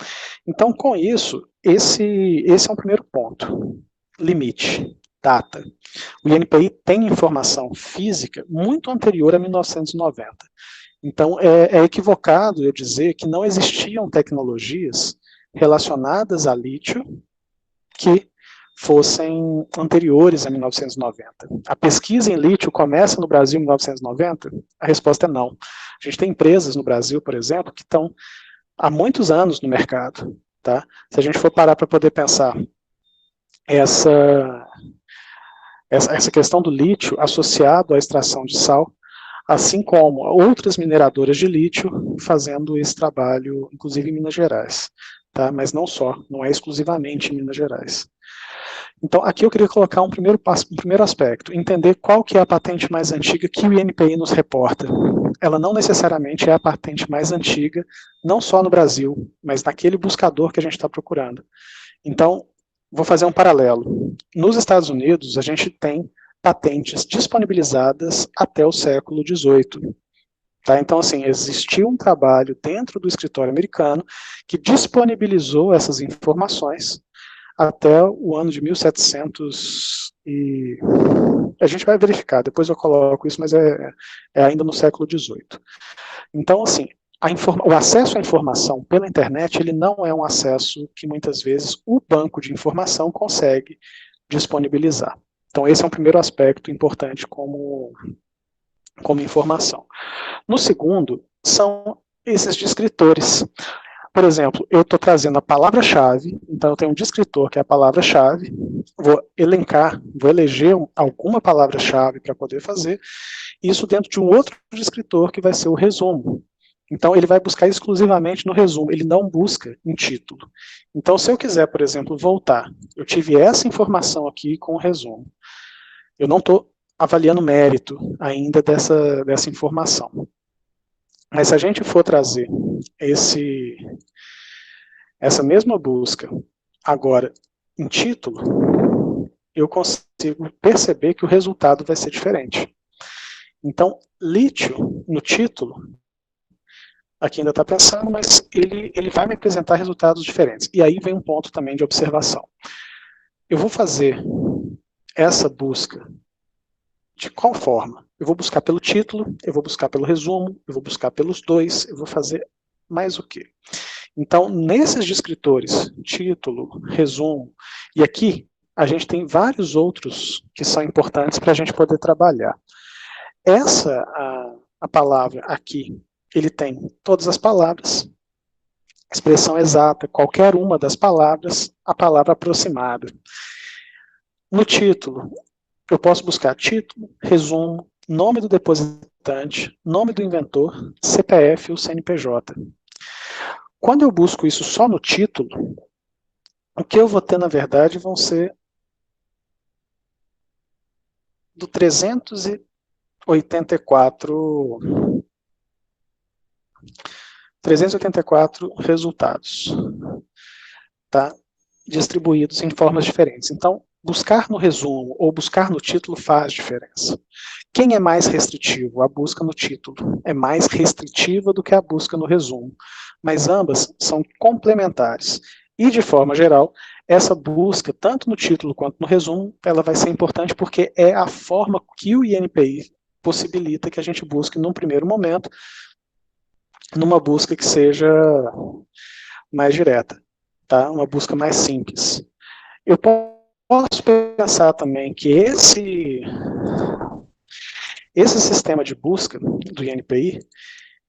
Então, com isso, esse é um primeiro ponto. Limite, data. O INPI tem informação física muito anterior a 1990. Então, é equivocado eu dizer que não existiam tecnologias relacionadas a lítio que fossem anteriores a 1990. A pesquisa em lítio começa no Brasil em 1990? A resposta é não. A gente tem empresas no Brasil, por exemplo, que estão há muitos anos no mercado. Tá? Se a gente for parar para poder pensar essa questão do lítio associado à extração de sal, assim como outras mineradoras de lítio fazendo esse trabalho, inclusive em Minas Gerais. Tá? Mas não só, não é exclusivamente em Minas Gerais. Então, aqui eu queria colocar um primeiro aspecto, entender qual que é a patente mais antiga que o INPI nos reporta. Ela não necessariamente é a patente mais antiga, não só no Brasil, mas naquele buscador que a gente está procurando. Então, vou fazer um paralelo. Nos Estados Unidos, a gente tem patentes disponibilizadas até o século XVIII. Tá? Então, assim, existiu um trabalho dentro do escritório americano que disponibilizou essas informações até o ano de 1700 e... A gente vai verificar, depois eu coloco isso, mas é ainda no século XVIII. Então, assim, o acesso à informação pela internet, ele não é um acesso que muitas vezes o banco de informação consegue disponibilizar. Então, esse é um primeiro aspecto importante como informação. No segundo, são esses descritores. Por exemplo, eu estou trazendo a palavra-chave, então eu tenho um descritor que é a palavra-chave, vou eleger alguma palavra-chave para poder fazer, isso dentro de um outro descritor que vai ser o resumo. Então ele vai buscar exclusivamente no resumo, ele não busca em título. Então se eu quiser, por exemplo, voltar, eu tive essa informação aqui com o resumo, eu não estou avaliando o mérito ainda dessa informação. Mas se a gente for trazer essa mesma busca agora em título, eu consigo perceber que o resultado vai ser diferente. Então, lítio no título, aqui ainda está pensando, mas ele vai me apresentar resultados diferentes. E aí vem um ponto também de observação. Eu vou fazer essa busca de qual forma? Eu vou buscar pelo título, eu vou buscar pelo resumo, eu vou buscar pelos dois, eu vou fazer mais o quê? Então, nesses descritores, título, resumo, e aqui a gente tem vários outros que são importantes para a gente poder trabalhar. A palavra aqui, ele tem todas as palavras, expressão exata, qualquer uma das palavras, a palavra aproximada. No título, eu posso buscar título, resumo, nome do depositante, nome do inventor, CPF ou CNPJ. Quando eu busco isso só no título, o que eu vou ter, na verdade, vão ser do 384 resultados, tá? Distribuídos em formas diferentes. Então, buscar no resumo ou buscar no título faz diferença. Quem é mais restritivo? A busca no título é mais restritiva do que a busca no resumo, mas ambas são complementares. E, de forma geral, essa busca, tanto no título quanto no resumo, ela vai ser importante porque é a forma que o INPI possibilita que a gente busque, num primeiro momento, numa busca que seja mais direta, tá? Uma busca mais simples. Eu posso pensar também que esse sistema de busca do INPI,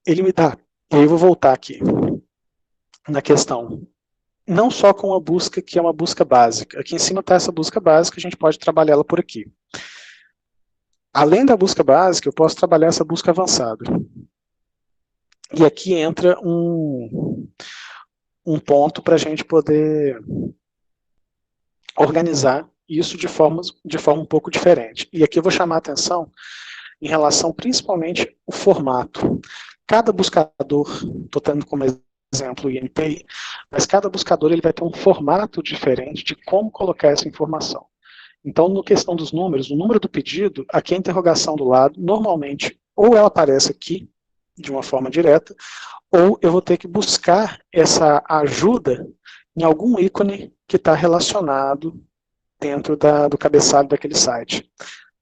ele me dá, e aí eu vou voltar aqui na questão, não só com a busca que é uma busca básica. Aqui em cima está essa busca básica, a gente pode trabalhar ela por aqui. Além da busca básica, eu posso trabalhar essa busca avançada. E aqui entra um ponto para a gente poder organizar isso de forma um pouco diferente. E aqui eu vou chamar a atenção em relação principalmente ao formato. Cada buscador, estou tendo como exemplo o INPI, mas cada buscador ele vai ter um formato diferente de como colocar essa informação. Então, no questão dos números, o número do pedido, aqui a interrogação do lado, normalmente, ou ela aparece aqui, de uma forma direta, ou eu vou ter que buscar essa ajuda em algum ícone que está relacionado dentro do cabeçalho daquele site.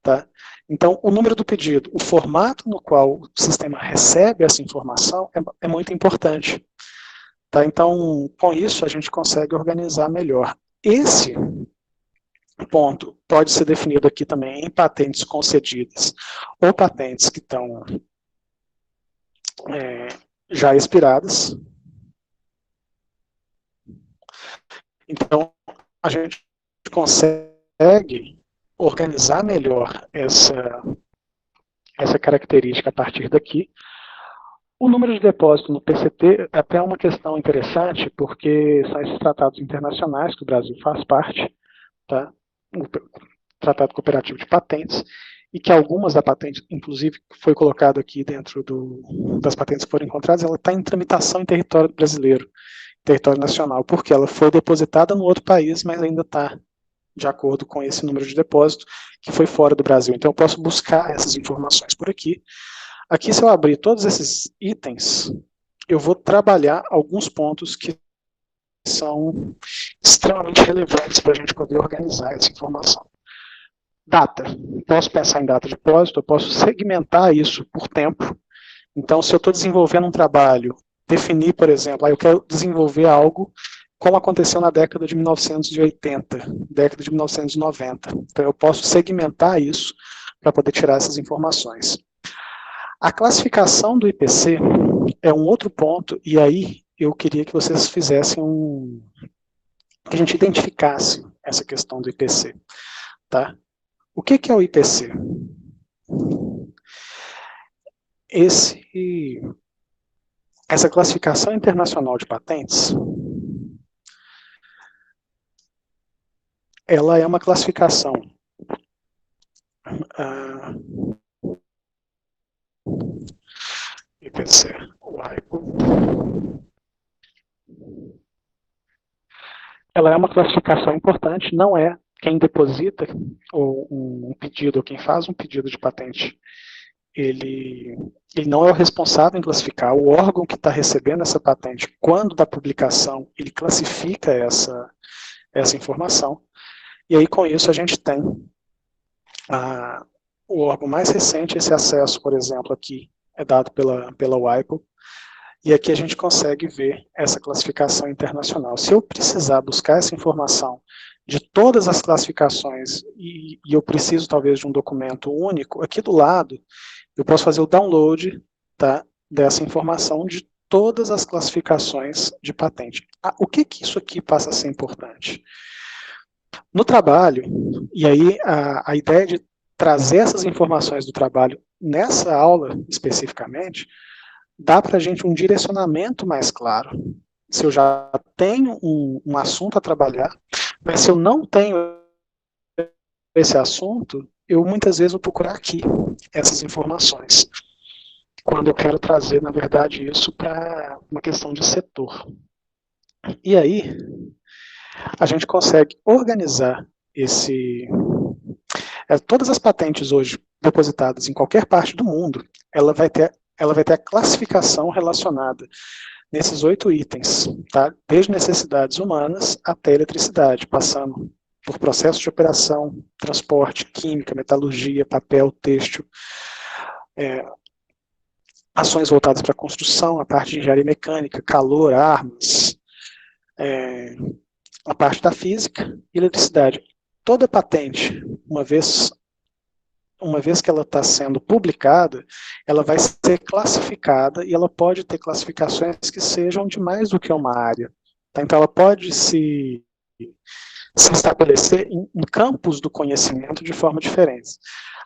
Tá? Então, o número do pedido, o formato no qual o sistema recebe essa informação é muito importante. Tá? Então, com isso, a gente consegue organizar melhor. Esse ponto pode ser definido aqui também em patentes concedidas ou patentes que estão já expiradas. Então, a gente consegue organizar melhor essa característica a partir daqui. O número de depósito no PCT é até uma questão interessante, porque são esses tratados internacionais que o Brasil faz parte, tá? O Tratado Cooperativo de Patentes, e que algumas da patente, inclusive, foi colocado aqui dentro das patentes que foram encontradas, ela está em tramitação em território brasileiro, território nacional, porque ela foi depositada no outro país, mas ainda está de acordo com esse número de depósito, que foi fora do Brasil. Então, eu posso buscar essas informações por aqui. Aqui, se eu abrir todos esses itens, eu vou trabalhar alguns pontos que são extremamente relevantes para a gente poder organizar essa informação. Data. Posso pensar em data de depósito, eu posso segmentar isso por tempo. Então, se eu estou desenvolvendo um trabalho, definir, por exemplo, eu quero desenvolver algo como aconteceu na década de 1980, década de 1990. Então, eu posso segmentar isso para poder tirar essas informações. A classificação do IPC é um outro ponto, e aí eu queria que vocês fizessem que a gente identificasse essa questão do IPC. Tá? O que é o IPC? Essa classificação internacional de patentes, ela é uma classificação IPC, ela é uma classificação importante, não é quem deposita um pedido, ou quem faz um pedido de patente, ele não é o responsável em classificar. O órgão que está recebendo essa patente, quando da publicação, ele classifica essa informação. E aí, com isso, a gente tem o órgão mais recente, esse acesso, por exemplo, aqui, é dado pela WIPO, e aqui a gente consegue ver essa classificação internacional. Se eu precisar buscar essa informação de todas as classificações, e eu preciso talvez de um documento único, aqui do lado, eu posso fazer o download, tá, dessa informação de todas as classificações de patente. O que isso aqui passa a ser importante? No trabalho, e aí a ideia de trazer essas informações do trabalho nessa aula especificamente, dá para a gente um direcionamento mais claro. Se eu já tenho um assunto a trabalhar, mas se eu não tenho esse assunto, eu muitas vezes vou procurar aqui essas informações, quando eu quero trazer, na verdade, isso para uma questão de setor. E aí, a gente consegue organizar todas as patentes hoje depositadas em qualquer parte do mundo, ela vai ter a classificação relacionada nesses 8 itens, tá? Desde necessidades humanas até eletricidade, passando por processos de operação, transporte, química, metalurgia, papel, têxtil, ações voltadas para a construção, a parte de engenharia mecânica, calor, armas, a parte da física e eletricidade. Toda patente, uma vez que ela está sendo publicada, ela vai ser classificada, e ela pode ter classificações que sejam de mais do que uma área. Tá? Então, ela pode se estabelecer em campos do conhecimento de forma diferente.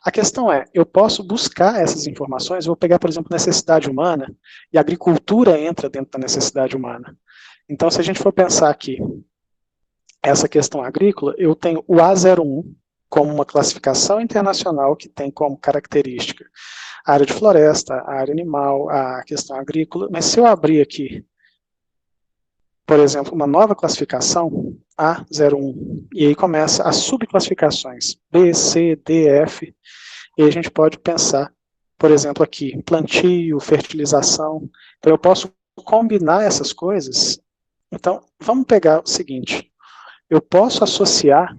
A questão é, eu posso buscar essas informações, eu vou pegar, por exemplo, necessidade humana, e a agricultura entra dentro da necessidade humana. Então, se a gente for pensar aqui, essa questão agrícola, eu tenho o A01, como uma classificação internacional que tem como característica a área de floresta, a área animal, a questão agrícola, mas se eu abrir aqui, por exemplo, uma nova classificação, A01. E aí começa as subclassificações B, C, D, F. E aí a gente pode pensar, por exemplo, aqui, plantio, fertilização. Então eu posso combinar essas coisas. Então, vamos pegar o seguinte. Eu posso associar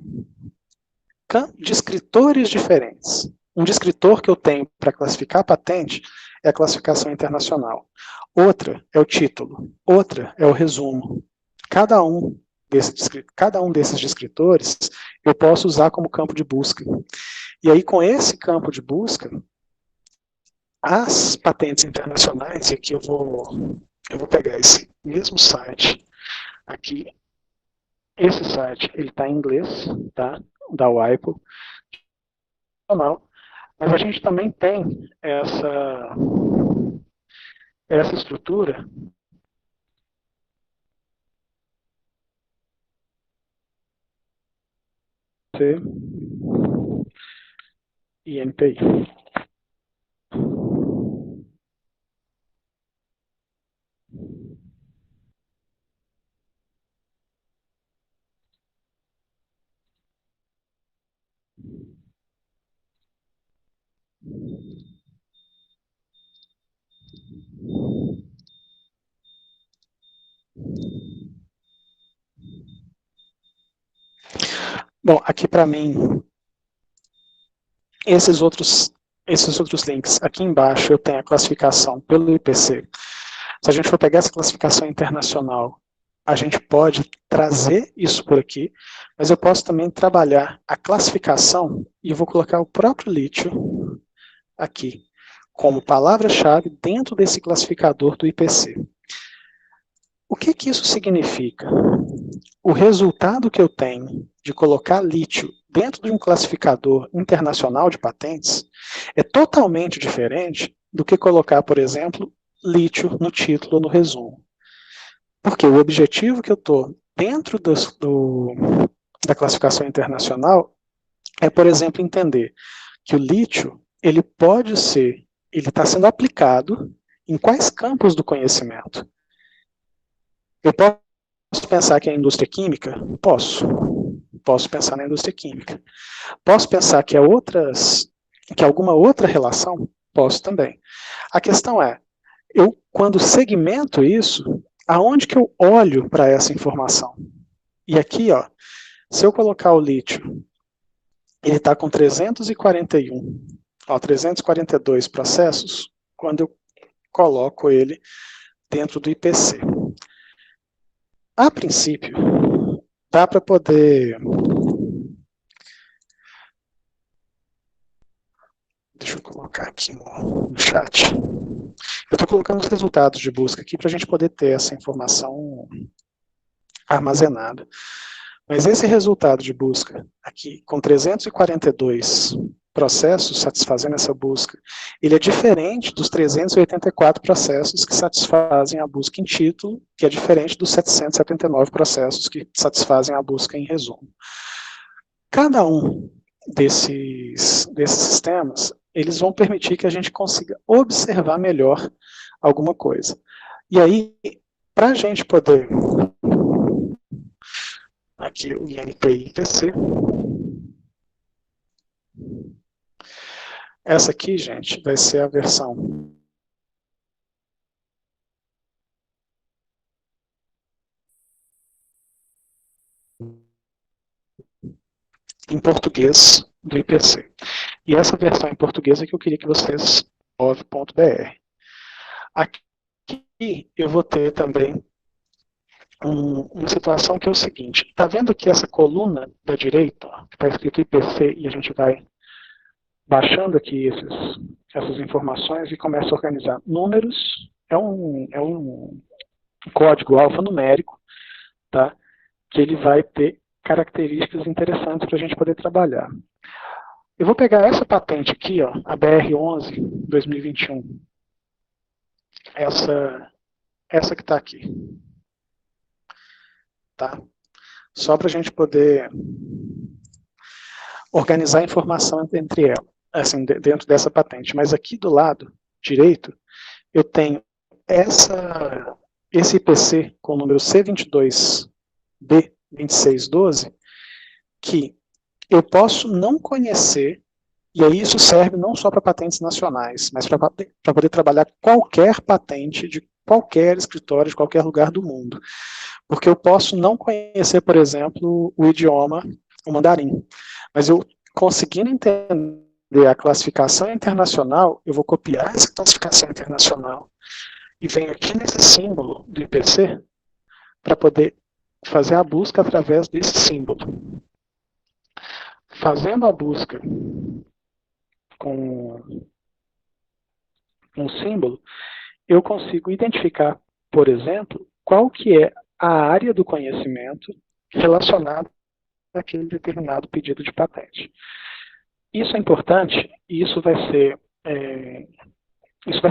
descritores diferentes. Um descritor que eu tenho para classificar a patente é a classificação internacional. Outra é o título. Outra é o resumo. Cada um desses descritores eu posso usar como campo de busca. E aí, com esse campo de busca, as patentes internacionais, e aqui eu vou pegar esse mesmo site aqui. Esse site, ele está em inglês, tá? Da WIPO. Mas a gente também tem essa estrutura e NPI. Bom, aqui para mim, esses outros links, aqui embaixo eu tenho a classificação pelo IPC. Se a gente for pegar essa classificação internacional, a gente pode trazer isso por aqui, mas eu posso também trabalhar a classificação e eu vou colocar o próprio lítio aqui, como palavra-chave dentro desse classificador do IPC. O que isso significa? O resultado que eu tenho de colocar lítio dentro de um classificador internacional de patentes é totalmente diferente do que colocar, por exemplo, lítio no título ou no resumo. Porque o objetivo que eu estou dentro da classificação internacional é, por exemplo, entender que o lítio, ele está sendo aplicado em quais campos do conhecimento. Eu posso pensar que é a indústria química? Posso. Posso pensar na indústria química. Posso pensar que alguma outra relação? Posso também. A questão é, eu, quando segmento isso, aonde que eu olho para essa informação? E aqui, ó, se eu colocar o lítio, ele está com 342 processos, quando eu coloco ele dentro do IPC. A princípio, dá para poder... Deixa eu colocar aqui no chat. Eu estou colocando os resultados de busca aqui para a gente poder ter essa informação armazenada. Mas esse resultado de busca aqui, com 342 processos satisfazendo essa busca, ele é diferente dos 384 processos que satisfazem a busca em título, que é diferente dos 779 processos que satisfazem a busca em resumo. Cada um desses sistemas, eles vão permitir que a gente consiga observar melhor alguma coisa. E aí, para a gente poder... Aqui o INPI-IPC. Essa aqui, gente, vai ser a versão em português do IPC. E essa versão em português é que eu queria que vocês .br. Aqui eu vou ter também uma situação que é o seguinte, está vendo aqui essa coluna da direita, que está escrito IPC, e a gente vai baixando aqui essas informações e começa a organizar números, é um código alfanumérico, tá? Que ele vai ter características interessantes para a gente poder trabalhar. Eu vou pegar essa patente aqui, ó, a BR11 2021, essa que está aqui. Tá? Só para a gente poder organizar a informação entre elas, assim, dentro dessa patente. Mas aqui do lado direito, eu tenho esse IPC com o número C22B 2612, que eu posso não conhecer, e aí isso serve não só para patentes nacionais, mas para poder trabalhar qualquer patente de qualquer escritório, de qualquer lugar do mundo. Porque eu posso não conhecer, por exemplo, o idioma, o mandarim, mas eu conseguindo entender a classificação internacional, eu vou copiar essa classificação internacional e venho aqui nesse símbolo do IPC para poder fazer a busca através desse símbolo. Fazendo a busca com um símbolo, eu consigo identificar, por exemplo, qual que é a área do conhecimento relacionada àquele determinado pedido de patente. Isso é importante e isso vai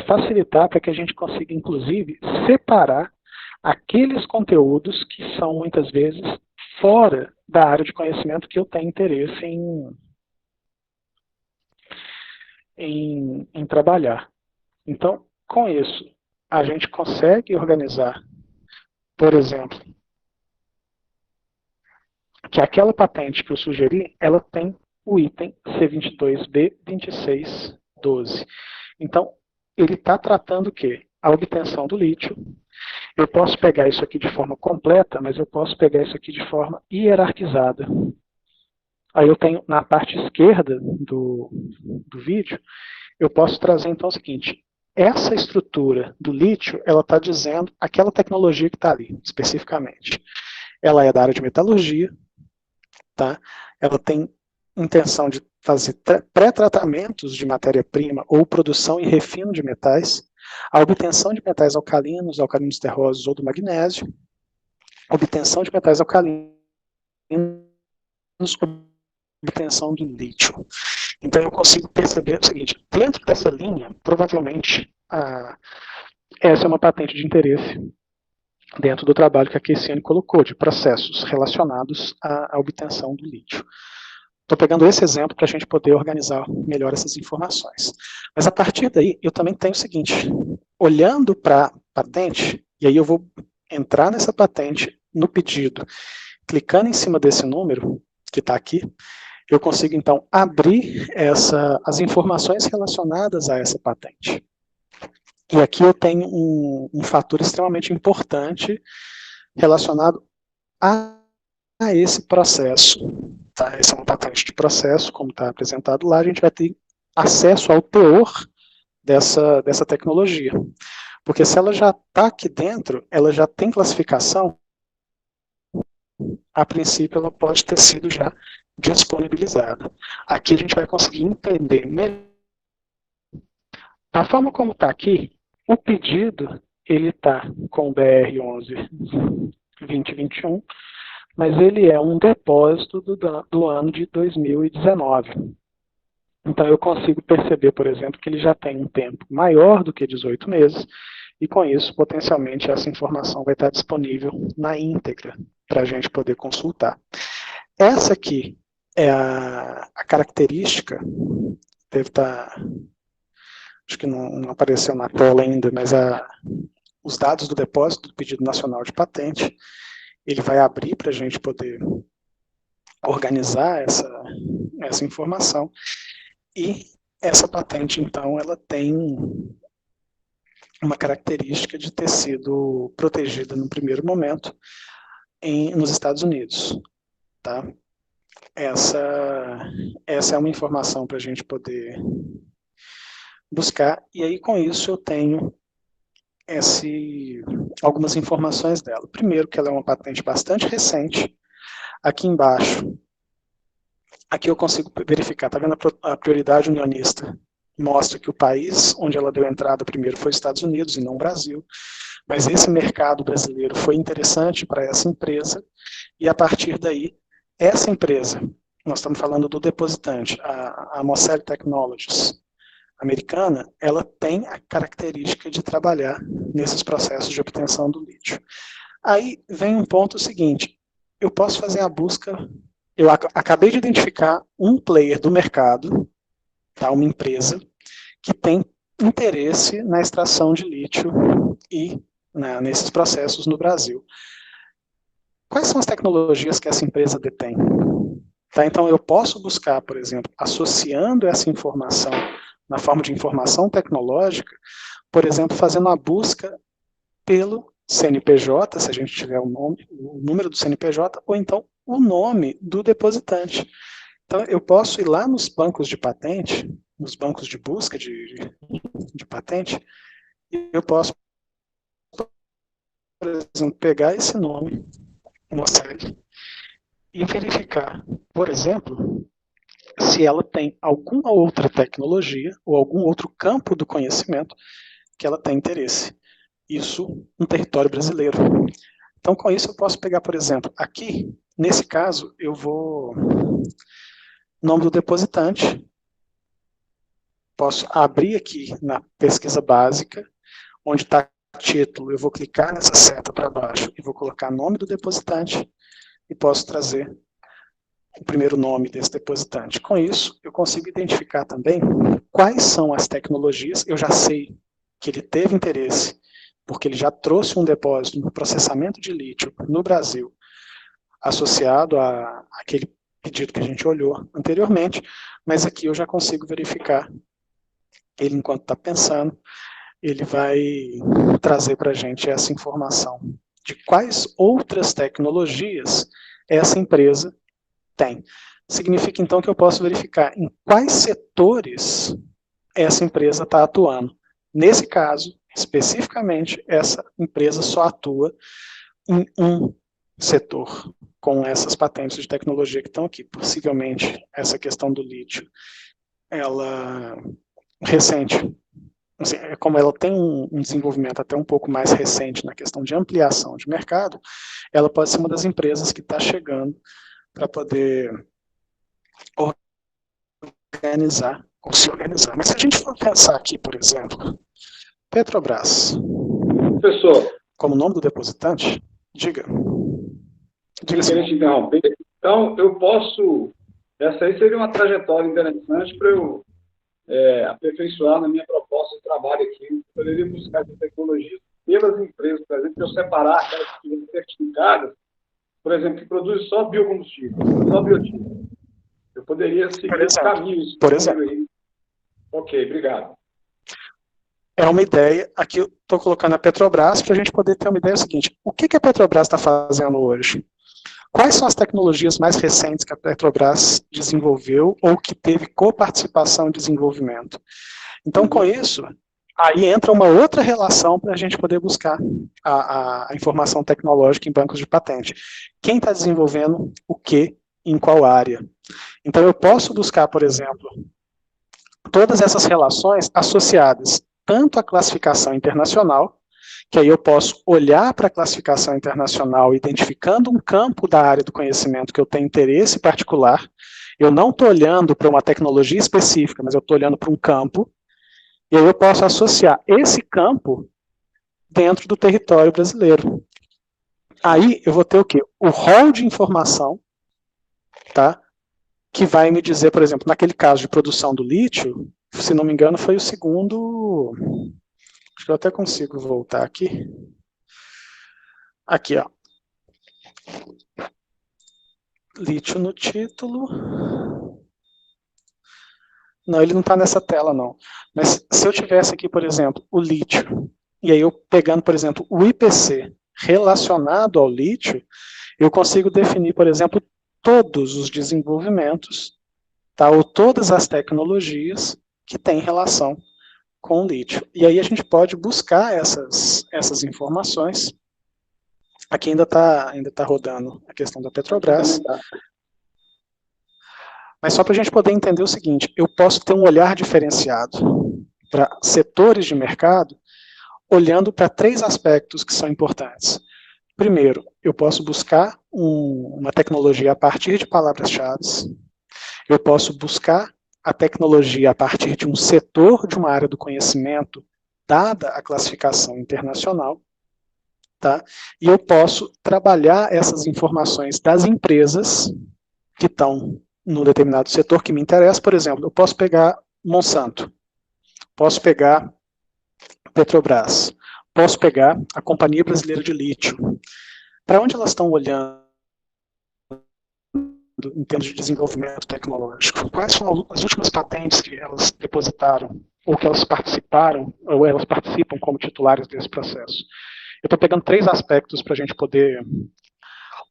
facilitar para que a gente consiga, inclusive, separar aqueles conteúdos que são, muitas vezes, fora da área de conhecimento que eu tenho interesse em trabalhar. Então, com isso, a gente consegue organizar, por exemplo, que aquela patente que eu sugeri, ela tem o item C22B2612. Então, ele está tratando o quê? A obtenção do lítio. Eu posso pegar isso aqui de forma completa, mas eu posso pegar isso aqui de forma hierarquizada. Aí eu tenho, na parte esquerda do vídeo, eu posso trazer então o seguinte: essa estrutura do lítio, ela está dizendo aquela tecnologia que está ali, especificamente. Ela é da área de metalurgia, tá? Ela tem intenção de fazer pré-tratamentos de matéria-prima ou produção e refino de metais, a obtenção de metais alcalinos, alcalinos terrosos ou do magnésio, obtenção de metais alcalinos, obtenção do lítio. Então eu consigo perceber o seguinte: dentro dessa linha, provavelmente, essa é uma patente de interesse dentro do trabalho que a Kessiane colocou, de processos relacionados à obtenção do lítio. Estou pegando esse exemplo para a gente poder organizar melhor essas informações. Mas a partir daí, eu também tenho o seguinte: olhando para a patente, e aí eu vou entrar nessa patente no pedido, clicando em cima desse número que está aqui, eu consigo então abrir as informações relacionadas a essa patente. E aqui eu tenho um fator extremamente importante relacionado a esse processo. Tá? Essa é uma patente de processo, como está apresentado lá, a gente vai ter acesso ao teor dessa tecnologia. Porque se ela já está aqui dentro, ela já tem classificação, a princípio ela pode ter sido já disponibilizada. Aqui a gente vai conseguir entender melhor. A forma como está aqui, o pedido, ele está com o BR 11-2021, mas ele é um depósito do ano de 2019. Então eu consigo perceber, por exemplo, que ele já tem um tempo maior do que 18 meses, e com isso, potencialmente, essa informação vai estar disponível na íntegra, para a gente poder consultar. Essa aqui é a característica, deve estar, acho que não apareceu na tela ainda, mas os dados do depósito do Pedido Nacional de Patente, ele vai abrir para a gente poder organizar essa informação, e essa patente, então, ela tem uma característica de ter sido protegida no primeiro momento nos Estados Unidos. Tá? Essa é uma informação para a gente poder buscar, e aí com isso eu tenho algumas informações dela. Primeiro, que ela é uma patente bastante recente. Aqui embaixo, aqui eu consigo verificar, está vendo a prioridade unionista? Mostra que o país onde ela deu entrada primeiro foi os Estados Unidos e não o Brasil, mas esse mercado brasileiro foi interessante para essa empresa, e a partir daí, essa empresa, nós estamos falando do depositante, a Mocelli Technologies, americana, ela tem a característica de trabalhar nesses processos de obtenção do lítio. Aí vem um ponto seguinte: eu posso fazer a busca, eu acabei de identificar um player do mercado, tá, uma empresa, que tem interesse na extração de lítio e nesses processos no Brasil. quais são as tecnologias que essa empresa detém? Tá? Então, eu posso buscar, por exemplo, associando essa informação na forma de informação tecnológica, por exemplo, fazendo a busca pelo CNPJ, se a gente tiver o número do CNPJ, ou então o nome do depositante. Então, eu posso ir lá nos bancos de patente, nos bancos de busca de patente, e eu posso, por exemplo, pegar esse nome, mostrar ele, e verificar, por exemplo, se ela tem alguma outra tecnologia ou algum outro campo do conhecimento que ela tem interesse. Isso no território brasileiro. Então, com isso, eu posso pegar, por exemplo, aqui, nesse caso, eu vou... Nome do depositante. Posso abrir aqui na pesquisa básica, onde está título, eu vou clicar nessa seta para baixo e vou colocar nome do depositante e posso trazer o primeiro nome desse depositante. Com isso, eu consigo identificar também quais são as tecnologias. Eu já sei que ele teve interesse, porque ele já trouxe um depósito no processamento de lítio no Brasil, associado àquele pedido que a gente olhou anteriormente, mas aqui eu já consigo verificar. Ele, enquanto está pensando, ele vai trazer para a gente essa informação de quais outras tecnologias essa empresa tem. Significa, então, que eu posso verificar em quais setores essa empresa está atuando. Nesse caso, especificamente, essa empresa só atua em um setor, com essas patentes de tecnologia que estão aqui. Possivelmente, essa questão do lítio, ela recente, assim, como ela tem um desenvolvimento até um pouco mais recente na questão de ampliação de mercado, ela pode ser uma das empresas que está chegando para poder organizar, ou se organizar. Mas se a gente for pensar aqui, por exemplo, Petrobras, professor, como nome do depositante, diga. Diga se te interromper. Então, eu posso... Essa aí seria uma trajetória interessante para eu aperfeiçoar na minha proposta de trabalho aqui. Eu poderia buscar essa tecnologia pelas empresas, por exemplo, eu separar aquelas que são certificadas, por exemplo, que produzem só biocombustível, só biotível. Eu poderia seguir esse caminho. Por exemplo. Aí. Ok, obrigado. É uma ideia, aqui eu estou colocando a Petrobras para a gente poder ter uma ideia seguinte, o que a Petrobras está fazendo hoje? Quais são as tecnologias mais recentes que a Petrobras desenvolveu ou que teve coparticipação em desenvolvimento? Então, com isso, aí entra uma outra relação para a gente poder buscar a informação tecnológica em bancos de patente. Quem está desenvolvendo o que, em qual área? Então, eu posso buscar, por exemplo, todas essas relações associadas tanto à classificação internacional, que aí eu posso olhar para a classificação internacional identificando um campo da área do conhecimento que eu tenho interesse particular. Eu não estou olhando para uma tecnologia específica, mas eu estou olhando para um campo, e aí eu posso associar esse campo dentro do território brasileiro. Aí eu vou ter o quê? O rol de informação, tá? Que vai me dizer, por exemplo, naquele caso de produção do lítio, se não me engano, foi o segundo... Acho que eu até consigo voltar aqui. Aqui, ó. Lítio no título. Não, ele não está nessa tela, não. Mas se eu tivesse aqui, por exemplo, o lítio, e aí eu pegando, por exemplo, o IPC relacionado ao lítio, eu consigo definir, por exemplo, todos os desenvolvimentos, tá, ou todas as tecnologias que têm relação com o lítio. E aí a gente pode buscar essas informações. Aqui ainda tá rodando a questão da Petrobras. Mas só para a gente poder entender o seguinte, eu posso ter um olhar diferenciado para setores de mercado, olhando para 3 aspectos que são importantes. Primeiro, eu posso buscar uma tecnologia a partir de palavras-chave. Eu posso buscar a tecnologia a partir de um setor de uma área do conhecimento, dada a classificação internacional, tá? E eu posso trabalhar essas informações das empresas que estão num determinado setor que me interessa. Por exemplo, eu posso pegar Monsanto, posso pegar Petrobras, posso pegar a Companhia Brasileira de Lítio, para onde elas estão olhando em termos de desenvolvimento tecnológico? Quais são as últimas patentes que elas depositaram, ou que elas participaram, ou elas participam como titulares desse processo? Eu estou pegando 3 aspectos para a gente poder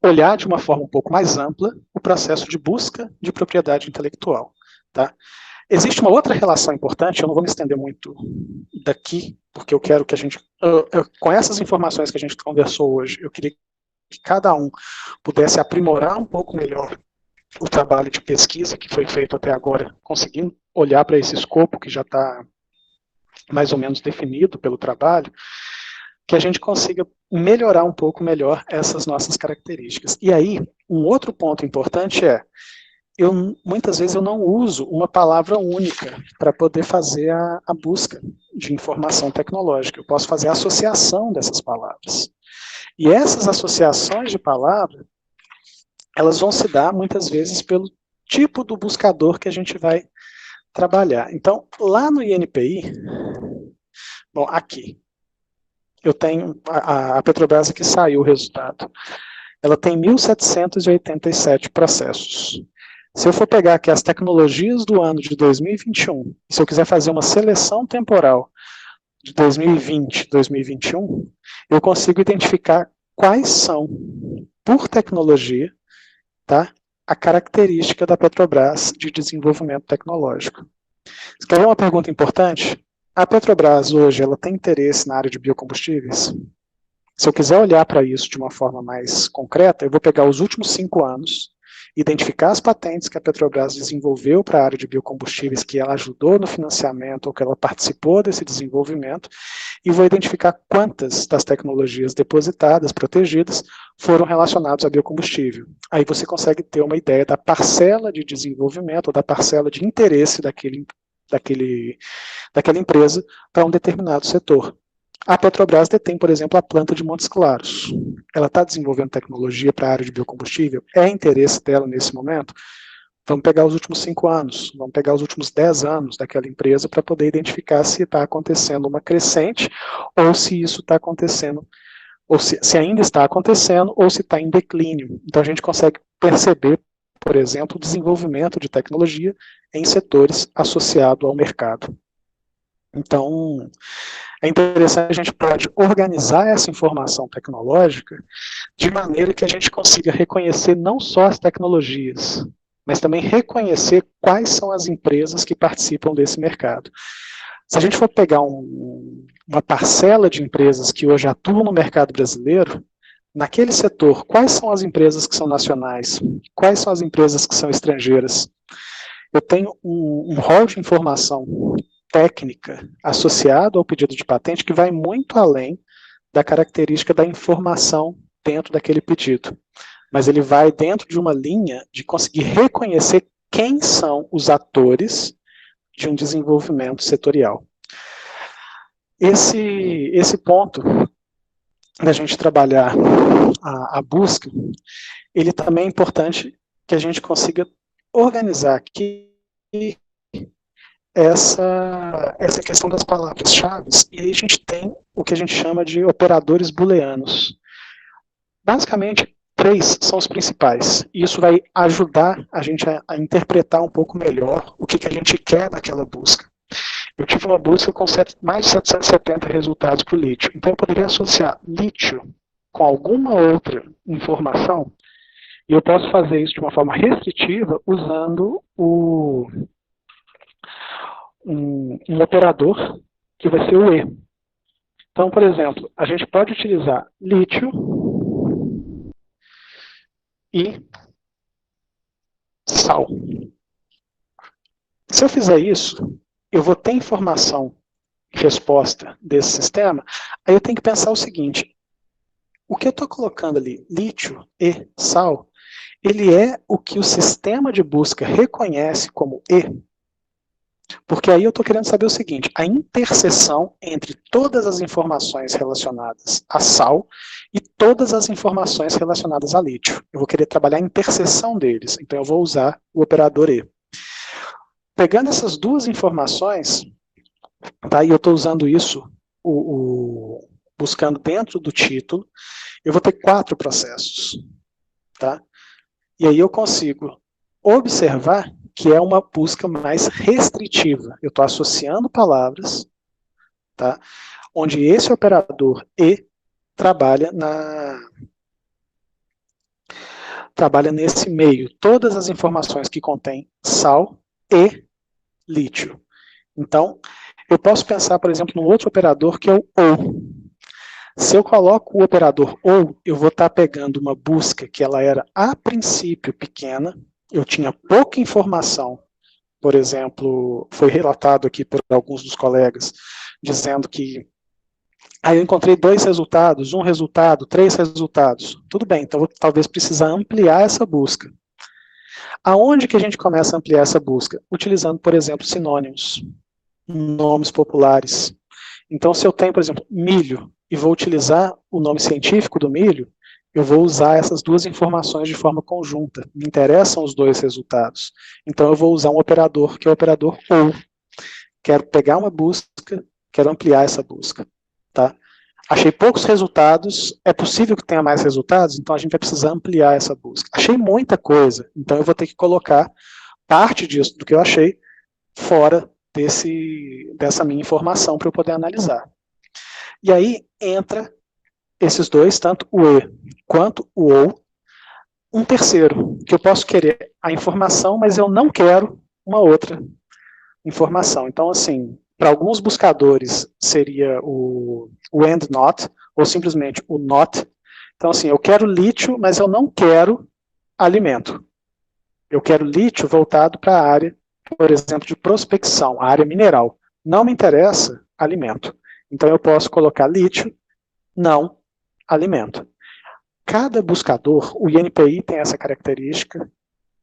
olhar de uma forma um pouco mais ampla o processo de busca de propriedade intelectual. Tá? Existe uma outra relação importante, eu não vou me estender muito daqui, porque eu quero que a gente, com essas informações que a gente conversou hoje, eu queria que cada um pudesse aprimorar um pouco melhor o trabalho de pesquisa que foi feito até agora, conseguindo olhar para esse escopo que já está mais ou menos definido pelo trabalho, que a gente consiga melhorar um pouco melhor essas nossas características. E aí, um outro ponto importante é, muitas vezes eu não uso uma palavra única para poder fazer a busca de informação tecnológica. Eu posso fazer a associação dessas palavras. E essas associações de palavra, elas vão se dar muitas vezes pelo tipo do buscador que a gente vai trabalhar. Então, lá no INPI, bom, aqui, eu tenho a Petrobras que saiu o resultado. Ela tem 1.787 processos. Se eu for pegar aqui as tecnologias do ano de 2021, se eu quiser fazer uma seleção temporal de 2020, 2021, eu consigo identificar quais são, por tecnologia, tá, a característica da Petrobras de desenvolvimento tecnológico. Você quer ver uma pergunta importante? A Petrobras hoje, ela tem interesse na área de biocombustíveis? Se eu quiser olhar para isso de uma forma mais concreta, eu vou pegar os últimos 5 anos, identificar as patentes que a Petrobras desenvolveu para a área de biocombustíveis, que ela ajudou no financiamento, ou que ela participou desse desenvolvimento, e vou identificar quantas das tecnologias depositadas, protegidas, foram relacionadas a biocombustível. Aí você consegue ter uma ideia da parcela de desenvolvimento, ou da parcela de interesse daquela empresa para um determinado setor. A Petrobras detém, por exemplo, a planta de Montes Claros. Ela está desenvolvendo tecnologia para a área de biocombustível? É interesse dela nesse momento? Vamos pegar os últimos 5 anos, vamos pegar os últimos 10 anos daquela empresa para poder identificar se está acontecendo uma crescente, ou se isso está acontecendo, ou se ainda está acontecendo, ou se está em declínio. Então a gente consegue perceber, por exemplo, o desenvolvimento de tecnologia em setores associados ao mercado. Então, é interessante, a gente pode organizar essa informação tecnológica de maneira que a gente consiga reconhecer não só as tecnologias, mas também reconhecer quais são as empresas que participam desse mercado. Se a gente for pegar uma parcela de empresas que hoje atuam no mercado brasileiro, naquele setor, quais são as empresas que são nacionais? Quais são as empresas que são estrangeiras? Eu tenho um rol de informação técnica associado ao pedido de patente que vai muito além da característica da informação dentro daquele pedido. Mas ele vai dentro de uma linha de conseguir reconhecer quem são os atores de um desenvolvimento setorial. Esse ponto da gente trabalhar a busca, ele também é importante que a gente consiga organizar aqui essa questão das palavras-chave, e aí a gente tem o que a gente chama de operadores booleanos. Basicamente, 3 são os principais, e isso vai ajudar a gente a interpretar um pouco melhor o que a gente quer daquela busca. Eu tive uma busca com mais de 770 resultados para o lítio, então eu poderia associar lítio com alguma outra informação, e eu posso fazer isso de uma forma restritiva usando um operador que vai ser o E. Então, por exemplo, a gente pode utilizar lítio e sal. Se eu fizer isso, eu vou ter informação resposta desse sistema, aí eu tenho que pensar o seguinte, o que eu estou colocando ali, lítio e sal, ele é o que o sistema de busca reconhece como E. Porque aí eu estou querendo saber o seguinte, a interseção entre todas as informações relacionadas a sal e todas as informações relacionadas a lítio. Eu vou querer trabalhar a interseção deles, então eu vou usar o operador E. Pegando essas duas informações, tá, e eu estou usando isso, o buscando dentro do título, eu vou ter 4 processos, tá? E aí eu consigo observar que é uma busca mais restritiva. Eu estou associando palavras, tá? Onde esse operador E trabalha nesse meio. Todas as informações que contêm sal e lítio. Então, eu posso pensar, por exemplo, num outro operador que é o OU. Se eu coloco o operador OU, eu vou estar pegando uma busca que ela era, a princípio, pequena, eu tinha pouca informação. Por exemplo, foi relatado aqui por alguns dos colegas, dizendo que eu encontrei 2 resultados, 1 resultado, 3 resultados. Tudo bem, então eu vou talvez precisar ampliar essa busca. Aonde que a gente começa a ampliar essa busca? Utilizando, por exemplo, sinônimos, nomes populares. Então, se eu tenho, por exemplo, milho, e vou utilizar o nome científico do milho, eu vou usar essas 2 informações de forma conjunta. Me interessam os 2 resultados. Então, eu vou usar um operador, que é o operador OU. Quero pegar uma busca, quero ampliar essa busca. Tá? Achei poucos resultados, é possível que tenha mais resultados, então a gente vai precisar ampliar essa busca. Achei muita coisa, então eu vou ter que colocar parte disso, do que eu achei, fora dessa minha informação para eu poder analisar. E aí entra esses 2, tanto o E quanto o OU. Um terceiro, que eu posso querer a informação, mas eu não quero uma outra informação. Então, assim, para alguns buscadores seria o AND NOT, ou simplesmente o NOT. Então, assim, eu quero lítio, mas eu não quero alimento. Eu quero lítio voltado para a área, por exemplo, de prospecção, a área mineral. Não me interessa alimento. Então, eu posso colocar lítio, não alimento. Cada buscador, o INPI tem essa característica,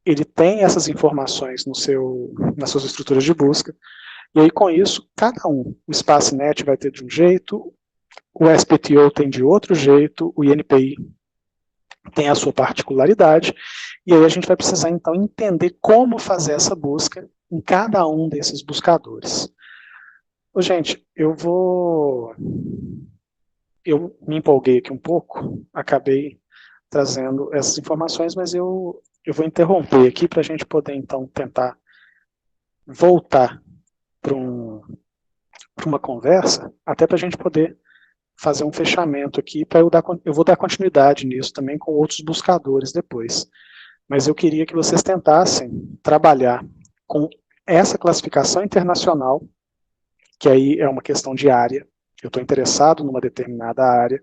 ele tem essas informações nas suas estruturas de busca, e aí com isso, cada um, o SpaceNet vai ter de um jeito, o SPTO tem de outro jeito, o INPI tem a sua particularidade, e aí a gente vai precisar então entender como fazer essa busca em cada um desses buscadores. Gente, eu me empolguei aqui um pouco, acabei trazendo essas informações, mas eu vou interromper aqui para a gente poder, então, tentar voltar para uma conversa, até para a gente poder fazer um fechamento aqui, eu vou dar continuidade nisso também com outros buscadores depois. Mas eu queria que vocês tentassem trabalhar com essa classificação internacional, que aí é uma questão de área, eu estou interessado numa determinada área.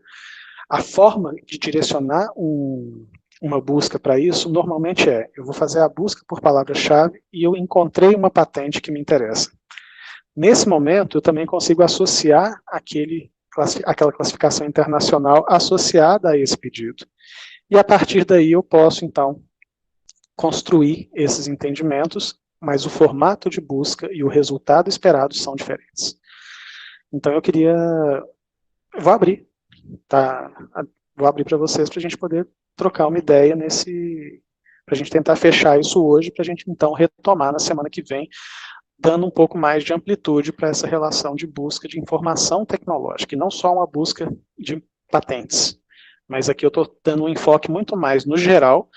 A forma de direcionar uma busca para isso, normalmente eu vou fazer a busca por palavra-chave e eu encontrei uma patente que me interessa. Nesse momento, eu também consigo associar aquela classificação internacional associada a esse pedido. E a partir daí eu posso, então, construir esses entendimentos, mas o formato de busca e o resultado esperado são diferentes. Então eu vou abrir, tá? Vou abrir para vocês para a gente poder trocar uma ideia para a gente tentar fechar isso hoje, para a gente então retomar na semana que vem, dando um pouco mais de amplitude para essa relação de busca de informação tecnológica, e não só uma busca de patentes. Mas aqui eu estou dando um enfoque muito mais no geral,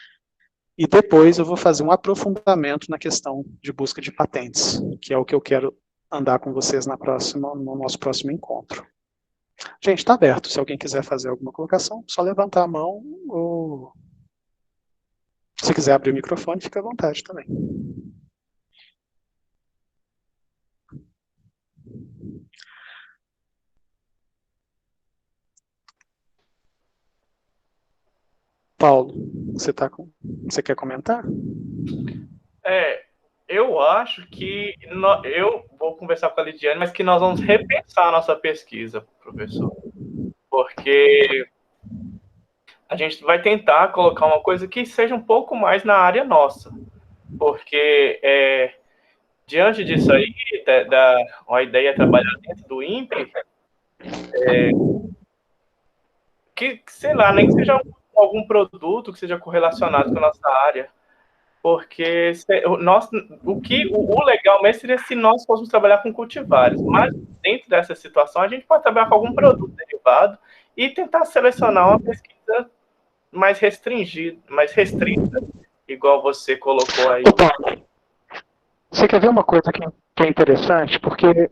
e depois eu vou fazer um aprofundamento na questão de busca de patentes, que é o que eu quero andar com vocês no nosso próximo encontro. Gente, está aberto. Se alguém quiser fazer alguma colocação, só levantar a mão, ou se quiser abrir o microfone, fica à vontade também. Paulo, você quer comentar? Eu acho que eu vou conversar com a Lidiane, mas que nós vamos repensar a nossa pesquisa, professor. Porque a gente vai tentar colocar uma coisa que seja um pouco mais na área nossa. Porque diante disso aí, a ideia é trabalhar dentro do INPE, que, sei lá, nem que seja algum produto que seja correlacionado com a nossa área. Porque o legal mesmo seria se nós fôssemos trabalhar com cultivares. Mas dentro dessa situação, a gente pode trabalhar com algum produto elevado, e tentar selecionar uma pesquisa mais restrita, igual você colocou aí. Opa, você quer ver uma coisa que é interessante? Porque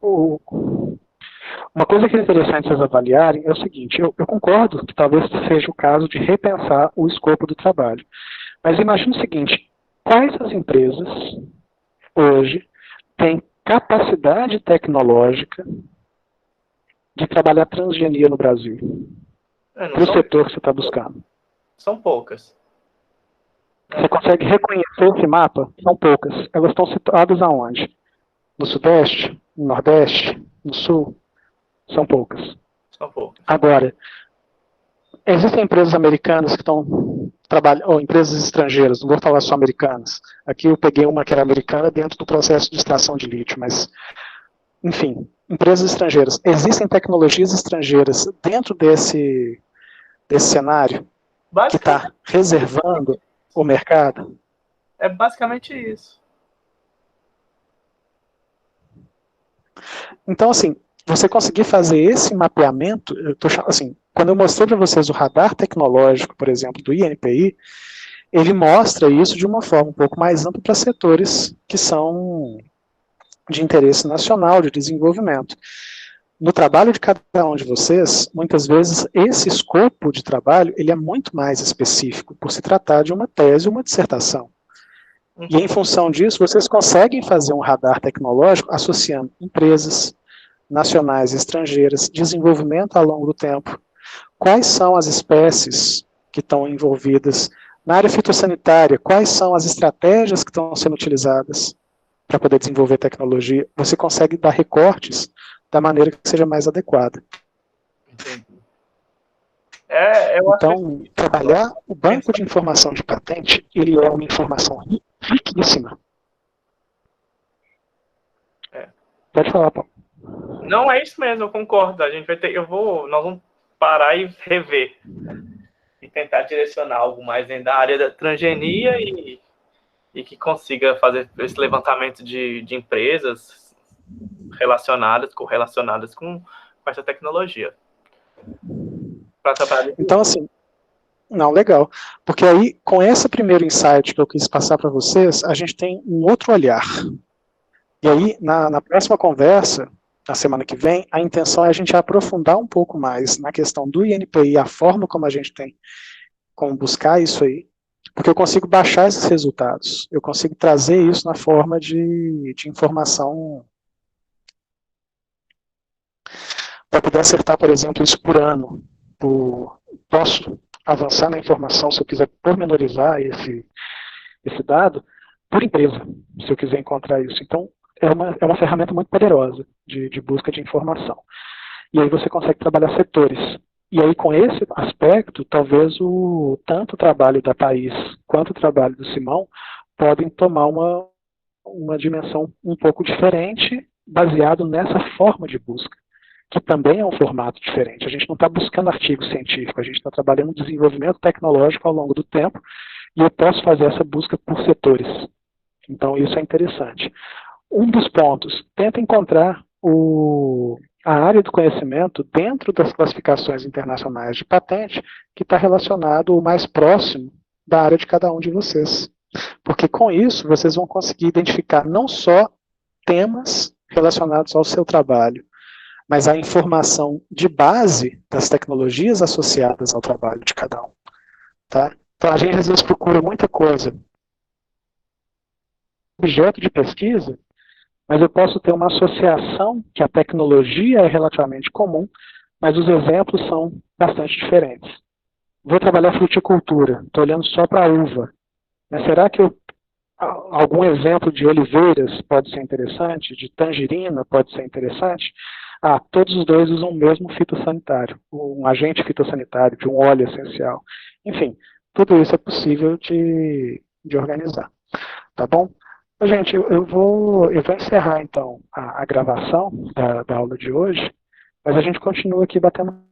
uma coisa que é interessante vocês avaliarem é o seguinte, eu concordo que talvez seja o caso de repensar o escopo do trabalho. Mas imagine o seguinte, quais as empresas hoje têm capacidade tecnológica de trabalhar transgenia no Brasil? Para o setor que você está buscando. São poucas. Você consegue reconhecer esse mapa? São poucas. Elas estão situadas aonde? No Sudeste? No Nordeste? No Sul? São poucas. São poucas. Agora, existem empresas americanas que estão trabalhando, ou empresas estrangeiras, não vou falar só americanas. Aqui eu peguei uma que era americana dentro do processo de extração de lítio, mas, enfim, empresas estrangeiras. Existem tecnologias estrangeiras dentro desse cenário que está reservando o mercado? É basicamente isso. Então, assim, você conseguir fazer esse mapeamento, assim, quando eu mostrei para vocês o radar tecnológico, por exemplo, do INPI, ele mostra isso de uma forma um pouco mais ampla para setores que são de interesse nacional, de desenvolvimento. No trabalho de cada um de vocês, muitas vezes esse escopo de trabalho ele é muito mais específico, por se tratar de uma tese ou uma dissertação. E em função disso, vocês conseguem fazer um radar tecnológico associando empresas nacionais e estrangeiras, desenvolvimento ao longo do tempo. Quais são as espécies que estão envolvidas na área fitossanitária? Quais são as estratégias que estão sendo utilizadas para poder desenvolver tecnologia? Você consegue dar recortes da maneira que seja mais adequada. Entendi. Então, trabalhar o banco de informação de patente, ele é uma informação riquíssima. Pode falar, Paulo. Não, é isso mesmo, eu concordo. A gente vai ter, nós vamos parar e rever. E tentar direcionar algo mais dentro da área da transgenia e que consiga fazer esse levantamento de empresas correlacionadas com essa tecnologia. Então, assim, não, legal. Porque aí, com esse primeiro insight que eu quis passar para vocês, a gente tem um outro olhar. E aí, na próxima conversa, na semana que vem, a intenção é a gente aprofundar um pouco mais na questão do INPI, a forma como a gente tem como buscar isso aí, porque eu consigo baixar esses resultados, eu consigo trazer isso na forma de informação para poder acertar, por exemplo, isso por ano. Posso avançar na informação se eu quiser pormenorizar esse dado por empresa, se eu quiser encontrar isso. Então, é uma ferramenta muito poderosa de busca de informação. E aí você consegue trabalhar setores. E aí, com esse aspecto, talvez tanto o trabalho da Thaís quanto o trabalho do Simão podem tomar uma dimensão um pouco diferente, baseado nessa forma de busca, que também é um formato diferente. A gente não está buscando artigo científico, a gente está trabalhando desenvolvimento tecnológico ao longo do tempo, e eu posso fazer essa busca por setores. Então, isso é interessante. Um dos pontos, tenta encontrar a área do conhecimento dentro das classificações internacionais de patente que está relacionado o mais próximo da área de cada um de vocês. Porque com isso, vocês vão conseguir identificar não só temas relacionados ao seu trabalho, mas a informação de base das tecnologias associadas ao trabalho de cada um. Tá? Então, a gente às vezes procura muita coisa. Objeto de pesquisa, mas eu posso ter uma associação que a tecnologia é relativamente comum, mas os exemplos são bastante diferentes. Vou trabalhar fruticultura, estou olhando só para a uva. Mas será que algum exemplo de oliveiras pode ser interessante? De tangerina pode ser interessante? Todos os dois usam o mesmo fitossanitário, um agente fitossanitário, de um óleo essencial. Enfim, tudo isso é possível de organizar. Tá bom? Gente, eu vou encerrar, então, a gravação da aula de hoje, mas a gente continua aqui batendo